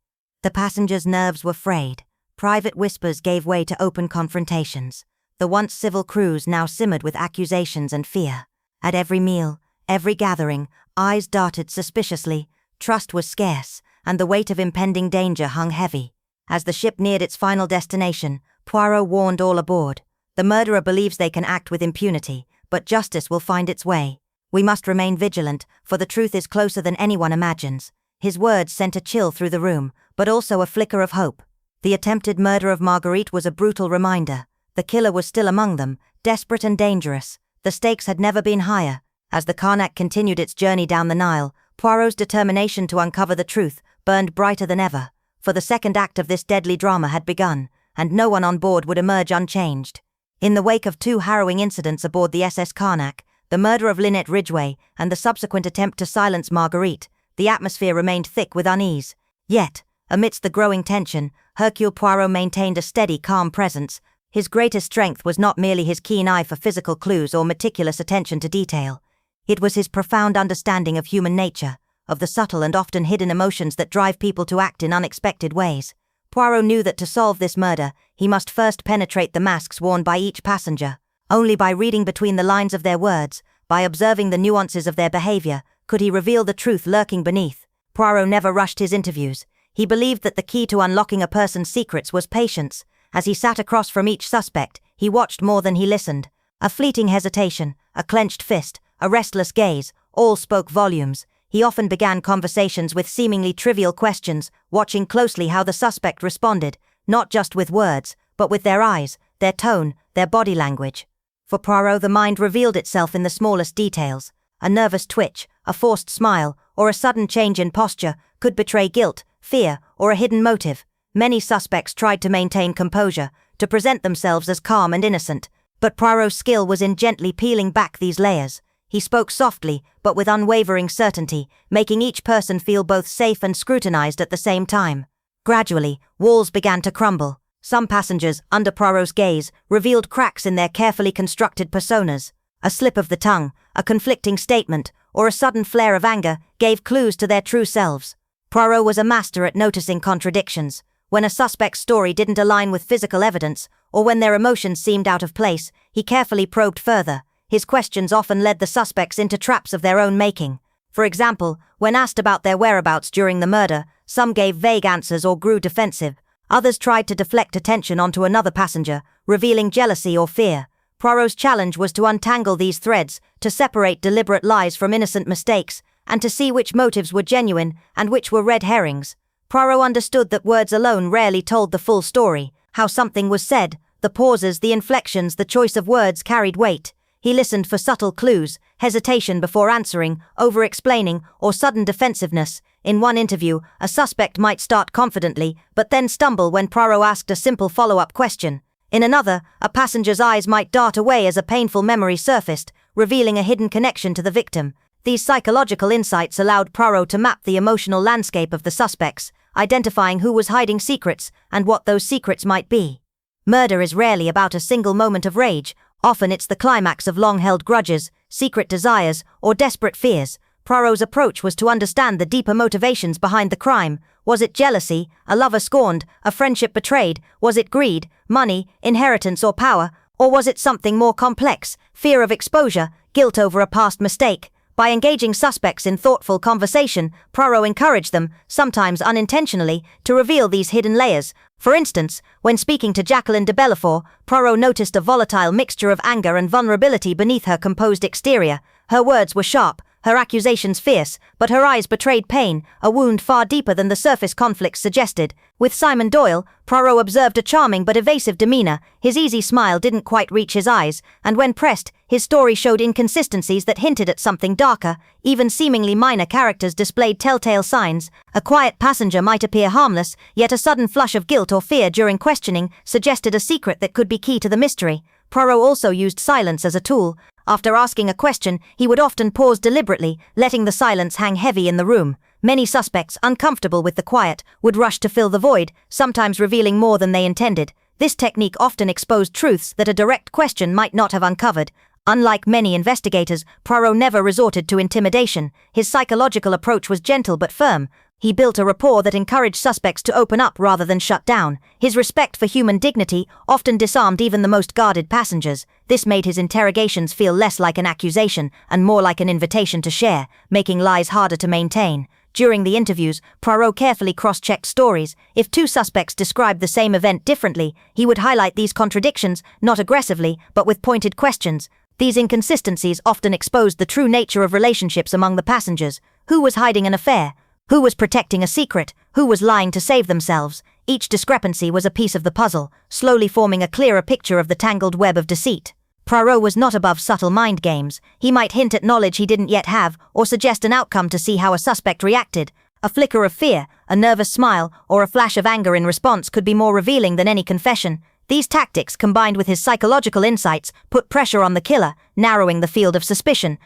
Speaker 1: The passengers' nerves were frayed. Private whispers gave way to open confrontations. The once civil crews now simmered with accusations and fear. At every meal, every gathering, eyes darted suspiciously. Trust was scarce, and the weight of impending danger hung heavy. As the ship neared its final destination, Poirot warned all aboard. The murderer believes they can act with impunity, but justice will find its way. We must remain vigilant, for the truth is closer than anyone imagines. His words sent a chill through the room, but also a flicker of hope. The attempted murder of Marguerite was a brutal reminder. The killer was still among them, desperate and dangerous. The stakes had never been higher. As the Carnac continued its journey down the Nile, Poirot's determination to uncover the truth burned brighter than ever. For the second act of this deadly drama had begun, and no one on board would emerge unchanged. In the wake of two harrowing incidents aboard the SS Carnac, the murder of Whodunit Ridgway and the subsequent attempt to silence Marguerite, the atmosphere remained thick with unease. Yet, amidst the growing tension, Hercule Poirot maintained a steady, calm presence. His greatest strength was not merely his keen eye for physical clues or meticulous attention to detail. It was his profound understanding of human nature, of the subtle and often hidden emotions that drive people to act in unexpected ways. Poirot knew that to solve this murder, he must first penetrate the masks worn by each passenger. Only by reading between the lines of their words, by observing the nuances of their behavior, could he reveal the truth lurking beneath. Poirot never rushed his interviews. He believed that the key to unlocking a person's secrets was patience. As he sat across from each suspect, he watched more than he listened. A fleeting hesitation, a clenched fist, a restless gaze, all spoke volumes. He often began conversations with seemingly trivial questions, watching closely how the suspect responded, not just with words, but with their eyes, their tone, their body language. For Poirot, the mind revealed itself in the smallest details. A nervous twitch, a forced smile, or a sudden change in posture could betray guilt, fear, or a hidden motive. Many suspects tried to maintain composure, to present themselves as calm and innocent, but Poirot's skill was in gently peeling back these layers. He spoke softly, but with unwavering certainty, making each person feel both safe and scrutinized at the same time. Gradually, walls began to crumble. Some passengers, under Poirot's gaze, revealed cracks in their carefully constructed personas. A slip of the tongue, a conflicting statement, or a sudden flare of anger gave clues to their true selves. Poirot was a master at noticing contradictions. When a suspect's story didn't align with physical evidence, or when their emotions seemed out of place, he carefully probed further. His questions often led the suspects into traps of their own making. For example, when asked about their whereabouts during the murder, some gave vague answers or grew defensive. Others tried to deflect attention onto another passenger, revealing jealousy or fear. Poirot's challenge was to untangle these threads, to separate deliberate lies from innocent mistakes, and to see which motives were genuine and which were red herrings. Poirot understood that words alone rarely told the full story. How something was said, the pauses, the inflections, the choice of words carried weight. He listened for subtle clues, hesitation before answering, over-explaining, or sudden defensiveness. In one interview, a suspect might start confidently, but then stumble when Poirot asked a simple follow-up question. In another, a passenger's eyes might dart away as a painful memory surfaced, revealing a hidden connection to the victim. These psychological insights allowed Poirot to map the emotional landscape of the suspects, identifying who was hiding secrets and what those secrets might be. Murder is rarely about a single moment of rage. Often it's the climax of long-held grudges, secret desires, or desperate fears. Poirot's approach was to understand the deeper motivations behind the crime. Was it jealousy, a lover scorned, a friendship betrayed? Was it greed, money, inheritance, or power? Or was it something more complex, fear of exposure, guilt over a past mistake? By engaging suspects in thoughtful conversation, Poirot encouraged them, sometimes unintentionally, to reveal these hidden layers. For instance, when speaking to Jacqueline de Belfort, Poirot noticed a volatile mixture of anger and vulnerability beneath her composed exterior. Her words were sharp, her accusations fierce, but her eyes betrayed pain, a wound far deeper than the surface conflicts suggested. With Simon Doyle, Poirot observed a charming but evasive demeanor. His easy smile didn't quite reach his eyes, and when pressed, his story showed inconsistencies that hinted at something darker. Even seemingly minor characters displayed telltale signs. A quiet passenger might appear harmless, yet a sudden flush of guilt or fear during questioning suggested a secret that could be key to the mystery. Poirot also used silence as a tool. After asking a question, he would often pause deliberately, letting the silence hang heavy in the room. Many suspects, uncomfortable with the quiet, would rush to fill the void, sometimes revealing more than they intended. This technique often exposed truths that a direct question might not have uncovered. Unlike many investigators, Poirot never resorted to intimidation. His psychological approach was gentle but firm. He built a rapport that encouraged suspects to open up rather than shut down. His respect for human dignity often disarmed even the most guarded passengers. This made his interrogations feel less like an accusation and more like an invitation to share, making lies harder to maintain. During the interviews, Poirot carefully cross-checked stories. If two suspects described the same event differently, he would highlight these contradictions, not aggressively, but with pointed questions. These inconsistencies often exposed the true nature of relationships among the passengers. Who was hiding an affair? Who was protecting a secret? Who was lying to save themselves? Each discrepancy was a piece of the puzzle, slowly forming a clearer picture of the tangled web of deceit. Poirot was not above subtle mind games. He might hint at knowledge he didn't yet have, or suggest an outcome to see how a suspect reacted. A flicker of fear, a nervous smile, or a flash of anger in response could be more revealing than any confession. These tactics, combined with his psychological insights, put pressure on the killer, narrowing the field of suspicion.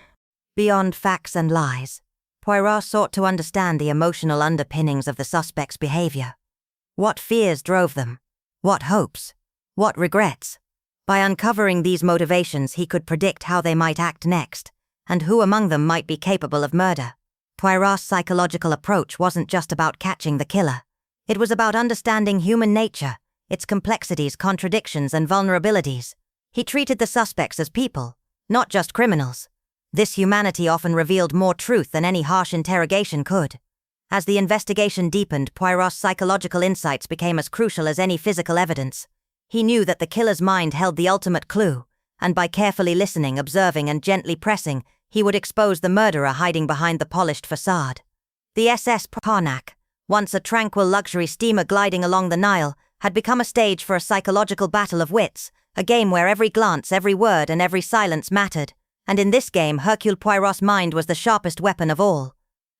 Speaker 1: Beyond facts and lies, Poirot sought to understand the emotional underpinnings of the suspect's behavior. What fears drove them? What hopes? What regrets? By uncovering these motivations, he could predict how they might act next, and who among them might be capable of murder. Poirot's psychological approach wasn't just about catching the killer. It was about understanding human nature, its complexities, contradictions, and vulnerabilities. He treated the suspects as people, not just criminals. This humanity often revealed more truth than any harsh interrogation could. As the investigation deepened, Poirot's psychological insights became as crucial as any physical evidence. He knew that the killer's mind held the ultimate clue, and by carefully listening, observing, and gently pressing, he would expose the murderer hiding behind the polished facade. The SS Karnak, once a tranquil luxury steamer gliding along the Nile, had become a stage for a psychological battle of wits, a game where every glance, every word, and every silence mattered. And in this game, Hercule Poirot's mind was the sharpest weapon of all.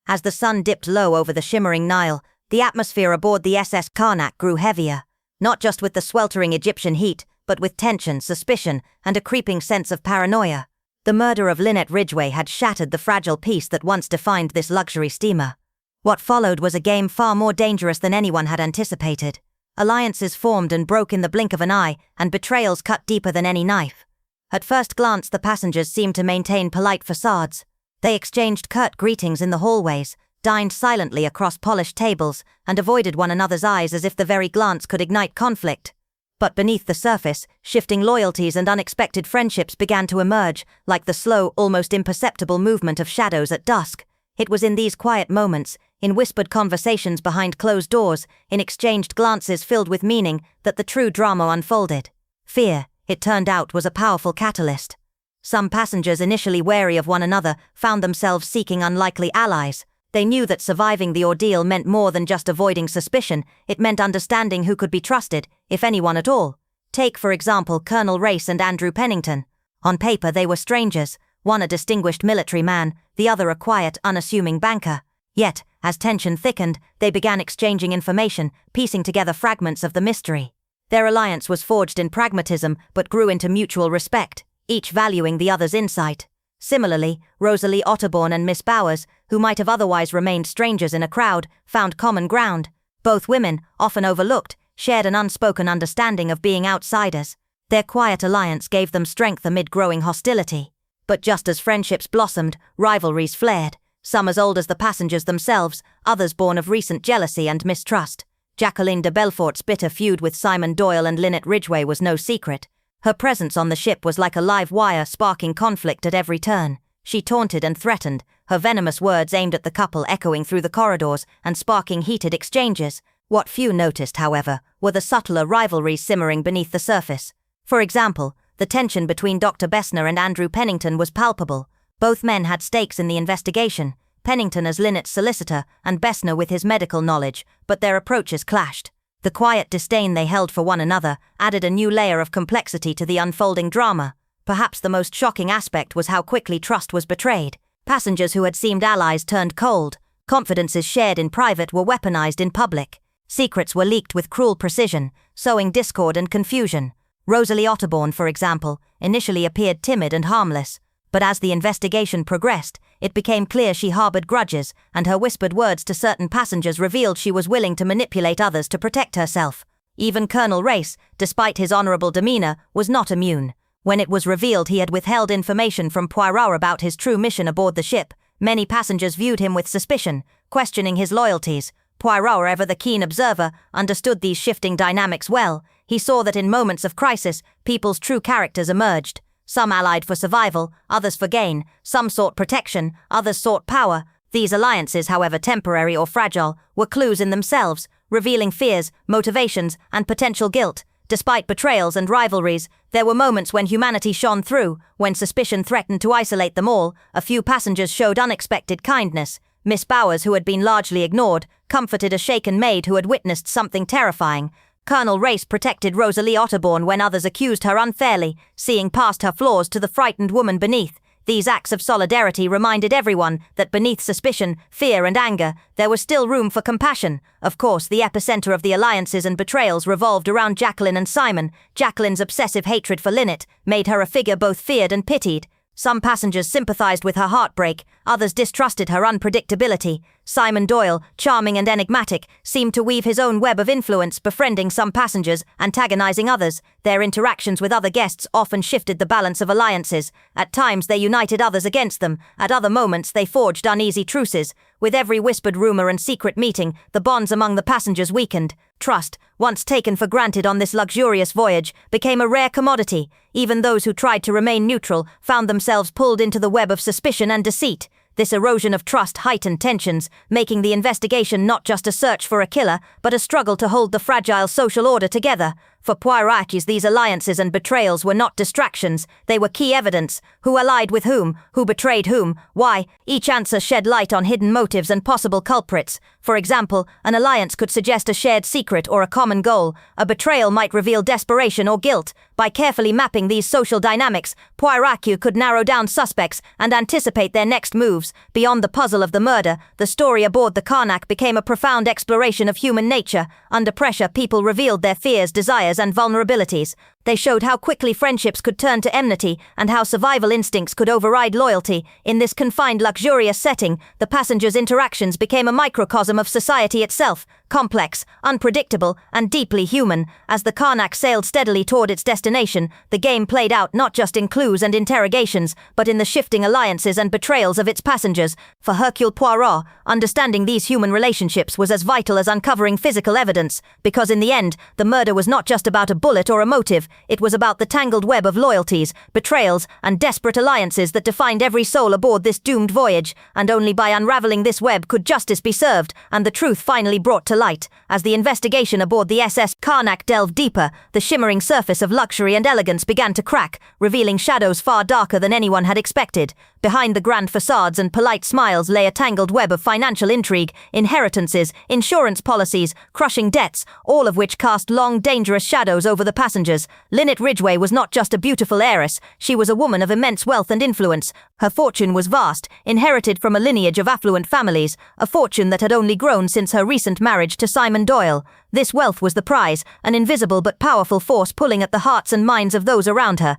Speaker 1: As the sun dipped low over the shimmering Nile, the atmosphere aboard the SS Karnak grew heavier, not just with the sweltering Egyptian heat, but with tension, suspicion, and a creeping sense of paranoia. The murder of Lynette Ridgway had shattered the fragile peace that once defined this luxury steamer. What followed was a game far more dangerous than anyone had anticipated. Alliances formed and broke in the blink of an eye, and betrayals cut deeper than any knife. At first glance, the passengers seemed to maintain polite facades. They exchanged curt greetings in the hallways, dined silently across polished tables, and avoided one another's eyes as if the very glance could ignite conflict. But beneath the surface, shifting loyalties and unexpected friendships began to emerge, like the slow, almost imperceptible movement of shadows at dusk. It was in these quiet moments, in whispered conversations behind closed doors, in exchanged glances filled with meaning, that the true drama unfolded. Fear, it turned out, was a powerful catalyst. Some passengers, initially wary of one another, found themselves seeking unlikely allies. They knew that surviving the ordeal meant more than just avoiding suspicion, it meant understanding who could be trusted, if anyone at all. Take, for example, Colonel Race and Andrew Pennington. On paper they were strangers, one a distinguished military man, the other a quiet, unassuming banker. Yet, as tension thickened, they began exchanging information, piecing together fragments of the mystery. Their alliance was forged in pragmatism but grew into mutual respect, each valuing the other's insight. Similarly, Rosalie Otterbourne and Miss Bowers, who might have otherwise remained strangers in a crowd, found common ground. Both women, often overlooked, shared an unspoken understanding of being outsiders. Their quiet alliance gave them strength amid growing hostility. But just as friendships blossomed, rivalries flared, some as old as the passengers themselves, others born of recent jealousy and mistrust. Jacqueline de Belfort's bitter feud with Simon Doyle and Lynette Ridgway was no secret. Her presence on the ship was like a live wire, sparking conflict at every turn. She taunted and threatened, her venomous words aimed at the couple echoing through the corridors and sparking heated exchanges. What few noticed, however, were the subtler rivalries simmering beneath the surface. For example, the tension between Dr. Bessner and Andrew Pennington was palpable. Both men had stakes in the investigation, Pennington as Lynette's solicitor and Bessner with his medical knowledge, but their approaches clashed. The quiet disdain they held for one another added a new layer of complexity to the unfolding drama. Perhaps the most shocking aspect was how quickly trust was betrayed. Passengers who had seemed allies turned cold. Confidences shared in private were weaponized in public. Secrets were leaked with cruel precision, sowing discord and confusion. Rosalie Otterbourne, for example, initially appeared timid and harmless, but as the investigation progressed, it became clear she harbored grudges, and her whispered words to certain passengers revealed she was willing to manipulate others to protect herself. Even Colonel Race, despite his honorable demeanor, was not immune. When it was revealed he had withheld information from Poirot about his true mission aboard the ship, many passengers viewed him with suspicion, questioning his loyalties. Poirot, ever the keen observer, understood these shifting dynamics well. He saw that in moments of crisis, people's true characters emerged. Some allied for survival, others for gain. Some sought protection, others sought power. These alliances, however temporary or fragile, were clues in themselves, revealing fears, motivations, and potential guilt. Despite betrayals and rivalries, there were moments when humanity shone through. When suspicion threatened to isolate them all, a few passengers showed unexpected kindness. Miss Bowers, who had been largely ignored, comforted a shaken maid who had witnessed something terrifying. Colonel Race protected Rosalie Otterbourne when others accused her unfairly, seeing past her flaws to the frightened woman beneath. These acts of solidarity reminded everyone that beneath suspicion, fear, and anger, there was still room for compassion. Of course, the epicenter of the alliances and betrayals revolved around Jacqueline and Simon. Jacqueline's obsessive hatred for Lynette made her a figure both feared and pitied. Some passengers sympathized with her heartbreak, others distrusted her unpredictability. Simon Doyle, charming and enigmatic, seemed to weave his own web of influence, befriending some passengers, antagonizing others. Their interactions with other guests often shifted the balance of alliances. At times they united others against them, at other moments they forged uneasy truces. With every whispered rumor and secret meeting, the bonds among the passengers weakened. Trust, once taken for granted on this luxurious voyage, became a rare commodity. Even those who tried to remain neutral found themselves pulled into the web of suspicion and deceit. This erosion of trust heightened tensions, making the investigation not just a search for a killer, but a struggle to hold the fragile social order together. For Poirot, these alliances and betrayals were not distractions, they were key evidence. Who allied with whom? Who betrayed whom? Why? Each answer shed light on hidden motives and possible culprits. For example, an alliance could suggest a shared secret or a common goal. A betrayal might reveal desperation or guilt. By carefully mapping these social dynamics, Poirot could narrow down suspects and anticipate their next moves. Beyond the puzzle of the murder, the story aboard the Karnak became a profound exploration of human nature. Under pressure, people revealed their fears, desires, and vulnerabilities. They showed how quickly friendships could turn to enmity and how survival instincts could override loyalty. In this confined, luxurious setting, the passengers' interactions became a microcosm of society itself, complex, unpredictable, and deeply human. As the Karnak sailed steadily toward its destination, the game played out not just in clues and interrogations, but in the shifting alliances and betrayals of its passengers. For Hercule Poirot, understanding these human relationships was as vital as uncovering physical evidence, because in the end, the murder was not just about a bullet or a motive. It was about the tangled web of loyalties, betrayals, and desperate alliances that defined every soul aboard this doomed voyage, and only by unraveling this web could justice be served, and the truth finally brought to light. As the investigation aboard the SS Karnak delved deeper, the shimmering surface of luxury and elegance began to crack, revealing shadows far darker than anyone had expected. Behind the grand facades and polite smiles lay a tangled web of financial intrigue, inheritances, insurance policies, crushing debts, all of which cast long, dangerous shadows over the passengers. Lynette Ridgway was not just a beautiful heiress, she was a woman of immense wealth and influence. Her fortune was vast, inherited from a lineage of affluent families, a fortune that had only grown since her recent marriage to Simon Doyle. This wealth was the prize, an invisible but powerful force pulling at the hearts and minds of those around her.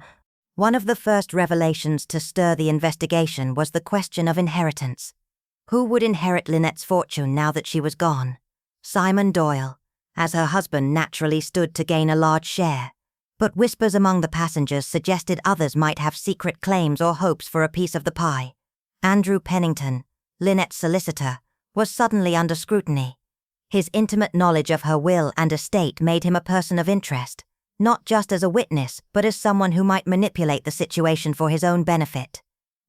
Speaker 1: One of the first revelations to stir the investigation was the question of inheritance. Who would inherit Lynette's fortune now that she was gone? Simon Doyle, as her husband naturally stood to gain a large share. But whispers among the passengers suggested others might have secret claims or hopes for a piece of the pie. Andrew Pennington, Lynette's solicitor, was suddenly under scrutiny. His intimate knowledge of her will and estate made him a person of interest, not just as a witness, but as someone who might manipulate the situation for his own benefit.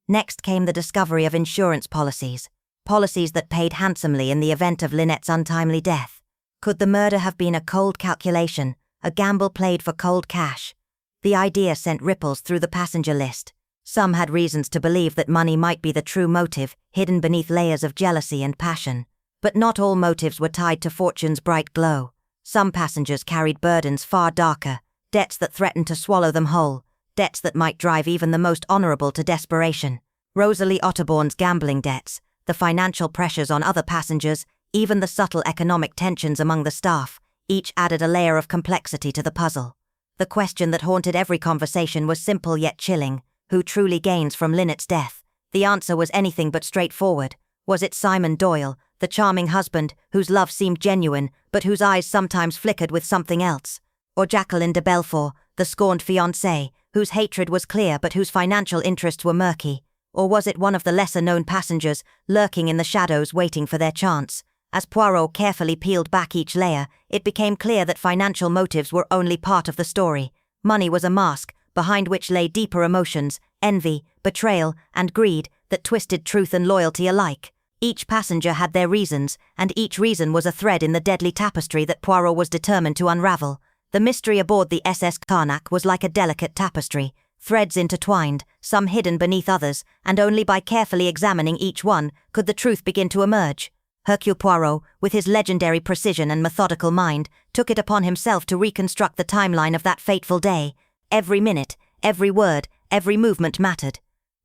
Speaker 1: Next came the discovery of insurance policies that paid handsomely in the event of Lynette's untimely death. Could the murder have been a cold calculation, a gamble played for cold cash? The idea sent ripples through the passenger list. Some had reasons to believe that money might be the true motive, hidden beneath layers of jealousy and passion. But not all motives were tied to fortune's bright glow. Some passengers carried burdens far darker, debts that threatened to swallow them whole, debts that might drive even the most honorable to desperation. Rosalie Otterbourne's gambling debts, the financial pressures on other passengers, even the subtle economic tensions among the staff, each added a layer of complexity to the puzzle. The question that haunted every conversation was simple yet chilling: who truly gains from Lynette's death? The answer was anything but straightforward. Was it Simon Doyle, the charming husband, whose love seemed genuine, but whose eyes sometimes flickered with something else? Or Jacqueline de Belfort, the scorned fiancée, whose hatred was clear but whose financial interests were murky? Or was it one of the lesser-known passengers, lurking in the shadows waiting for their chance? As Poirot carefully peeled back each layer, it became clear that financial motives were only part of the story. Money was a mask, behind which lay deeper emotions, envy, betrayal, and greed, that twisted truth and loyalty alike. Each passenger had their reasons, and each reason was a thread in the deadly tapestry that Poirot was determined to unravel. The mystery aboard the SS Karnak was like a delicate tapestry, threads intertwined, some hidden beneath others, and only by carefully examining each one could the truth begin to emerge. Hercule Poirot, with his legendary precision and methodical mind, took it upon himself to reconstruct the timeline of that fateful day. Every minute, every word, every movement mattered.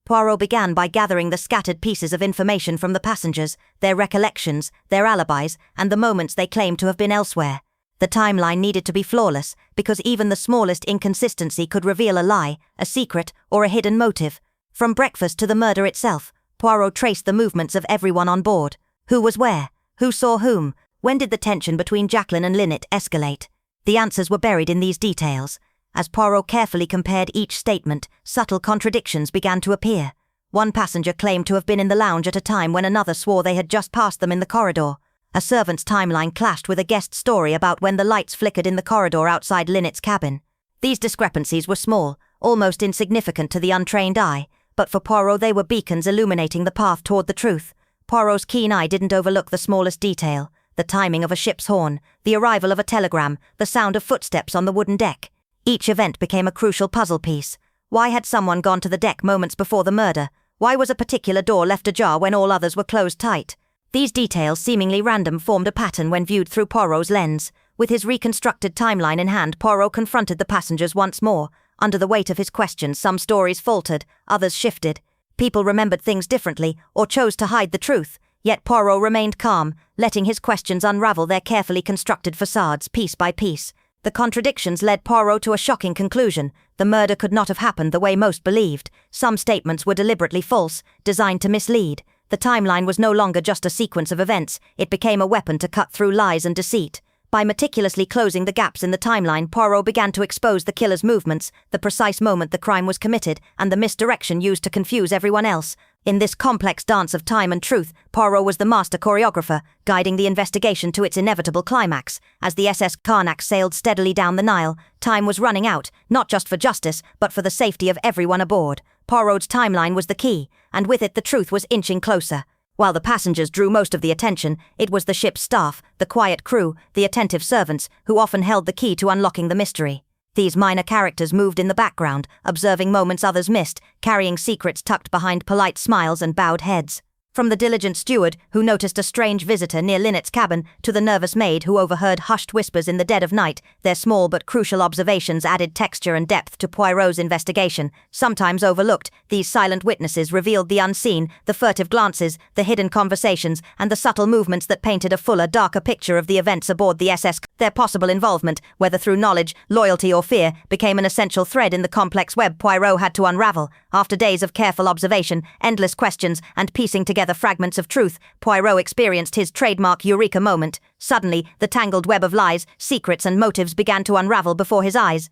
Speaker 1: Poirot began by gathering the scattered pieces of information from the passengers, their recollections, their alibis, and the moments they claimed to have been elsewhere. The timeline needed to be flawless, because even the smallest inconsistency could reveal a lie, a secret, or a hidden motive. From breakfast to the murder itself, Poirot traced the movements of everyone on board. Who was where? Who saw whom? When did the tension between Jacqueline and Lynette escalate? The answers were buried in these details. As Poirot carefully compared each statement, subtle contradictions began to appear. One passenger claimed to have been in the lounge at a time when another swore they had just passed them in the corridor. A servant's timeline clashed with a guest's story about when the lights flickered in the corridor outside Lynette's cabin. These discrepancies were small, almost insignificant to the untrained eye, but for Poirot they were beacons illuminating the path toward the truth. Poirot's keen eye didn't overlook the smallest detail: the timing of a ship's horn, the arrival of a telegram, the sound of footsteps on the wooden deck. Each event became a crucial puzzle piece. Why had someone gone to the deck moments before the murder? Why was a particular door left ajar when all others were closed tight? These details, seemingly random, formed a pattern when viewed through Poirot's lens. With his reconstructed timeline in hand, Poirot confronted the passengers once more. Under the weight of his questions, some stories faltered, others shifted. People remembered things differently, or chose to hide the truth. Yet Poirot remained calm, letting his questions unravel their carefully constructed facades piece by piece. The contradictions led Poirot to a shocking conclusion. The murder could not have happened the way most believed. Some statements were deliberately false, designed to mislead. The timeline was no longer just a sequence of events, it became a weapon to cut through lies and deceit. By meticulously closing the gaps in the timeline, Poirot began to expose the killer's movements, the precise moment the crime was committed, and the misdirection used to confuse everyone else. In this complex dance of time and truth, Poirot was the master choreographer, guiding the investigation to its inevitable climax. As the SS Karnak sailed steadily down the Nile, time was running out, not just for justice, but for the safety of everyone aboard. Poirot's timeline was the key, and with it the truth was inching closer. While the passengers drew most of the attention, it was the ship's staff, the quiet crew, the attentive servants, who often held the key to unlocking the mystery. These minor characters moved in the background, observing moments others missed, carrying secrets tucked behind polite smiles and bowed heads. From the diligent steward, who noticed a strange visitor near Lynette's cabin, to the nervous maid who overheard hushed whispers in the dead of night, their small but crucial observations added texture and depth to Poirot's investigation. Sometimes overlooked, these silent witnesses revealed the unseen, the furtive glances, the hidden conversations, and the subtle movements that painted a fuller, darker picture of the events aboard the SS. Their possible involvement, whether through knowledge, loyalty or fear, became an essential thread in the complex web Poirot had to unravel. After days of careful observation, endless questions, and piecing together fragments of truth, Poirot experienced his trademark eureka moment. Suddenly, the tangled web of lies, secrets and motives began to unravel before his eyes.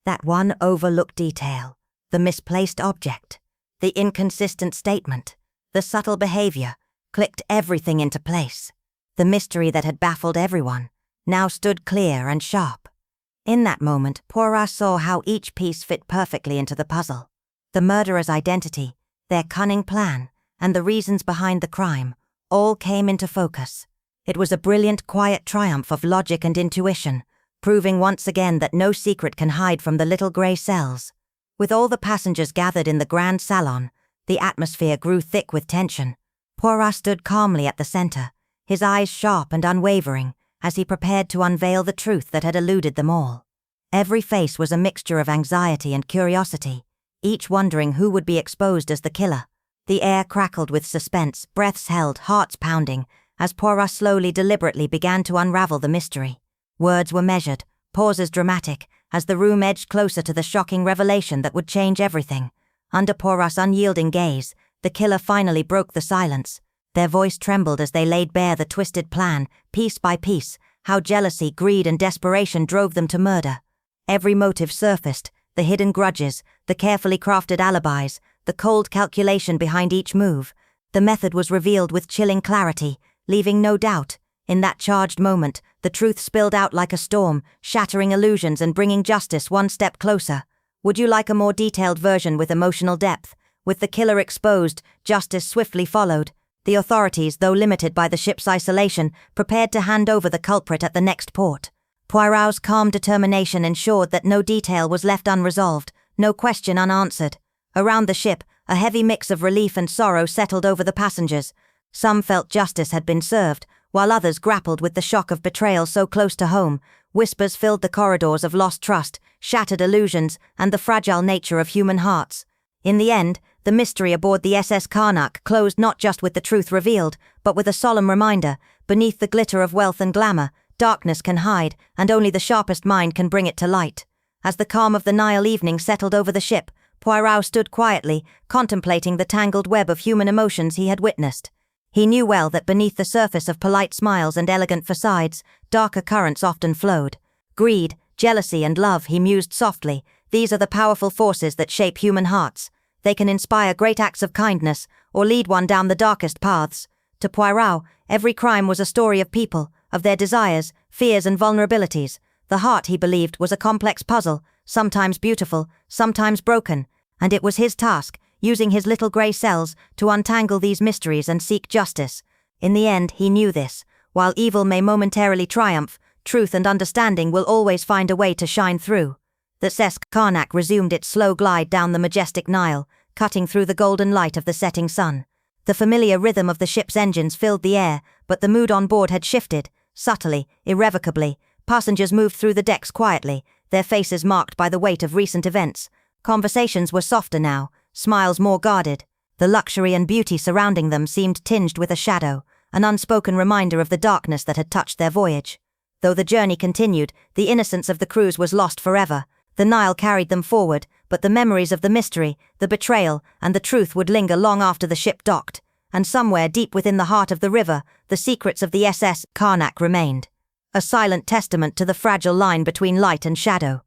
Speaker 1: That one overlooked detail, the misplaced object, the inconsistent statement, the subtle behavior, clicked everything into place. The mystery that had baffled everyone now stood clear and sharp. In that moment, Poirot saw how each piece fit perfectly into the puzzle. The murderer's identity, their cunning plan, and the reasons behind the crime, all came into focus. It was a brilliant, quiet triumph of logic and intuition, proving once again that no secret can hide from the little grey cells. With all the passengers gathered in the grand salon, the atmosphere grew thick with tension. Poirot stood calmly at the center, his eyes sharp and unwavering, as he prepared to unveil the truth that had eluded them all. Every face was a mixture of anxiety and curiosity, each wondering who would be exposed as the killer. The air crackled with suspense, breaths held, hearts pounding, as Poirot slowly, deliberately began to unravel the mystery. Words were measured, pauses dramatic, as the room edged closer to the shocking revelation that would change everything. Under Poirot's unyielding gaze, the killer finally broke the silence. Their voice trembled as they laid bare the twisted plan, piece by piece, how jealousy, greed and desperation drove them to murder. Every motive surfaced, the hidden grudges, the carefully crafted alibis, the cold calculation behind each move. The method was revealed with chilling clarity, leaving no doubt. In that charged moment, the truth spilled out like a storm, shattering illusions and bringing justice one step closer. Would you like a more detailed version with emotional depth? With the killer exposed, justice swiftly followed. The authorities, though limited by the ship's isolation, prepared to hand over the culprit at the next port. Poirot's calm determination ensured that no detail was left unresolved, no question unanswered. Around the ship, a heavy mix of relief and sorrow settled over the passengers. Some felt justice had been served, while others grappled with the shock of betrayal so close to home. Whispers filled the corridors of lost trust, shattered illusions, and the fragile nature of human hearts. In the end, the mystery aboard the SS Karnak closed not just with the truth revealed, but with a solemn reminder: beneath the glitter of wealth and glamour, darkness can hide, and only the sharpest mind can bring it to light. As the calm of the Nile evening settled over the ship, Poirot stood quietly, contemplating the tangled web of human emotions he had witnessed. He knew well that beneath the surface of polite smiles and elegant facades, darker currents often flowed. Greed, jealousy, and love, he mused softly, these are the powerful forces that shape human hearts. They can inspire great acts of kindness, or lead one down the darkest paths. To Poirot, every crime was a story of people, of their desires, fears, and vulnerabilities. The heart, he believed, was a complex puzzle, sometimes beautiful, sometimes broken, and it was his task, using his little grey cells, to untangle these mysteries and seek justice. In the end, he knew this. While evil may momentarily triumph, truth and understanding will always find a way to shine through. The Karnak resumed its slow glide down the majestic Nile, cutting through the golden light of the setting sun. The familiar rhythm of the ship's engines filled the air, but the mood on board had shifted, subtly, irrevocably. Passengers moved through the decks quietly, their faces marked by the weight of recent events. Conversations were softer now, smiles more guarded. The luxury and beauty surrounding them seemed tinged with a shadow, an unspoken reminder of the darkness that had touched their voyage. Though the journey continued, the innocence of the cruise was lost forever. The Nile carried them forward, but the memories of the mystery, the betrayal, and the truth would linger long after the ship docked, and somewhere deep within the heart of the river, the secrets of the SS Karnak remained. A silent testament to the fragile line between light and shadow.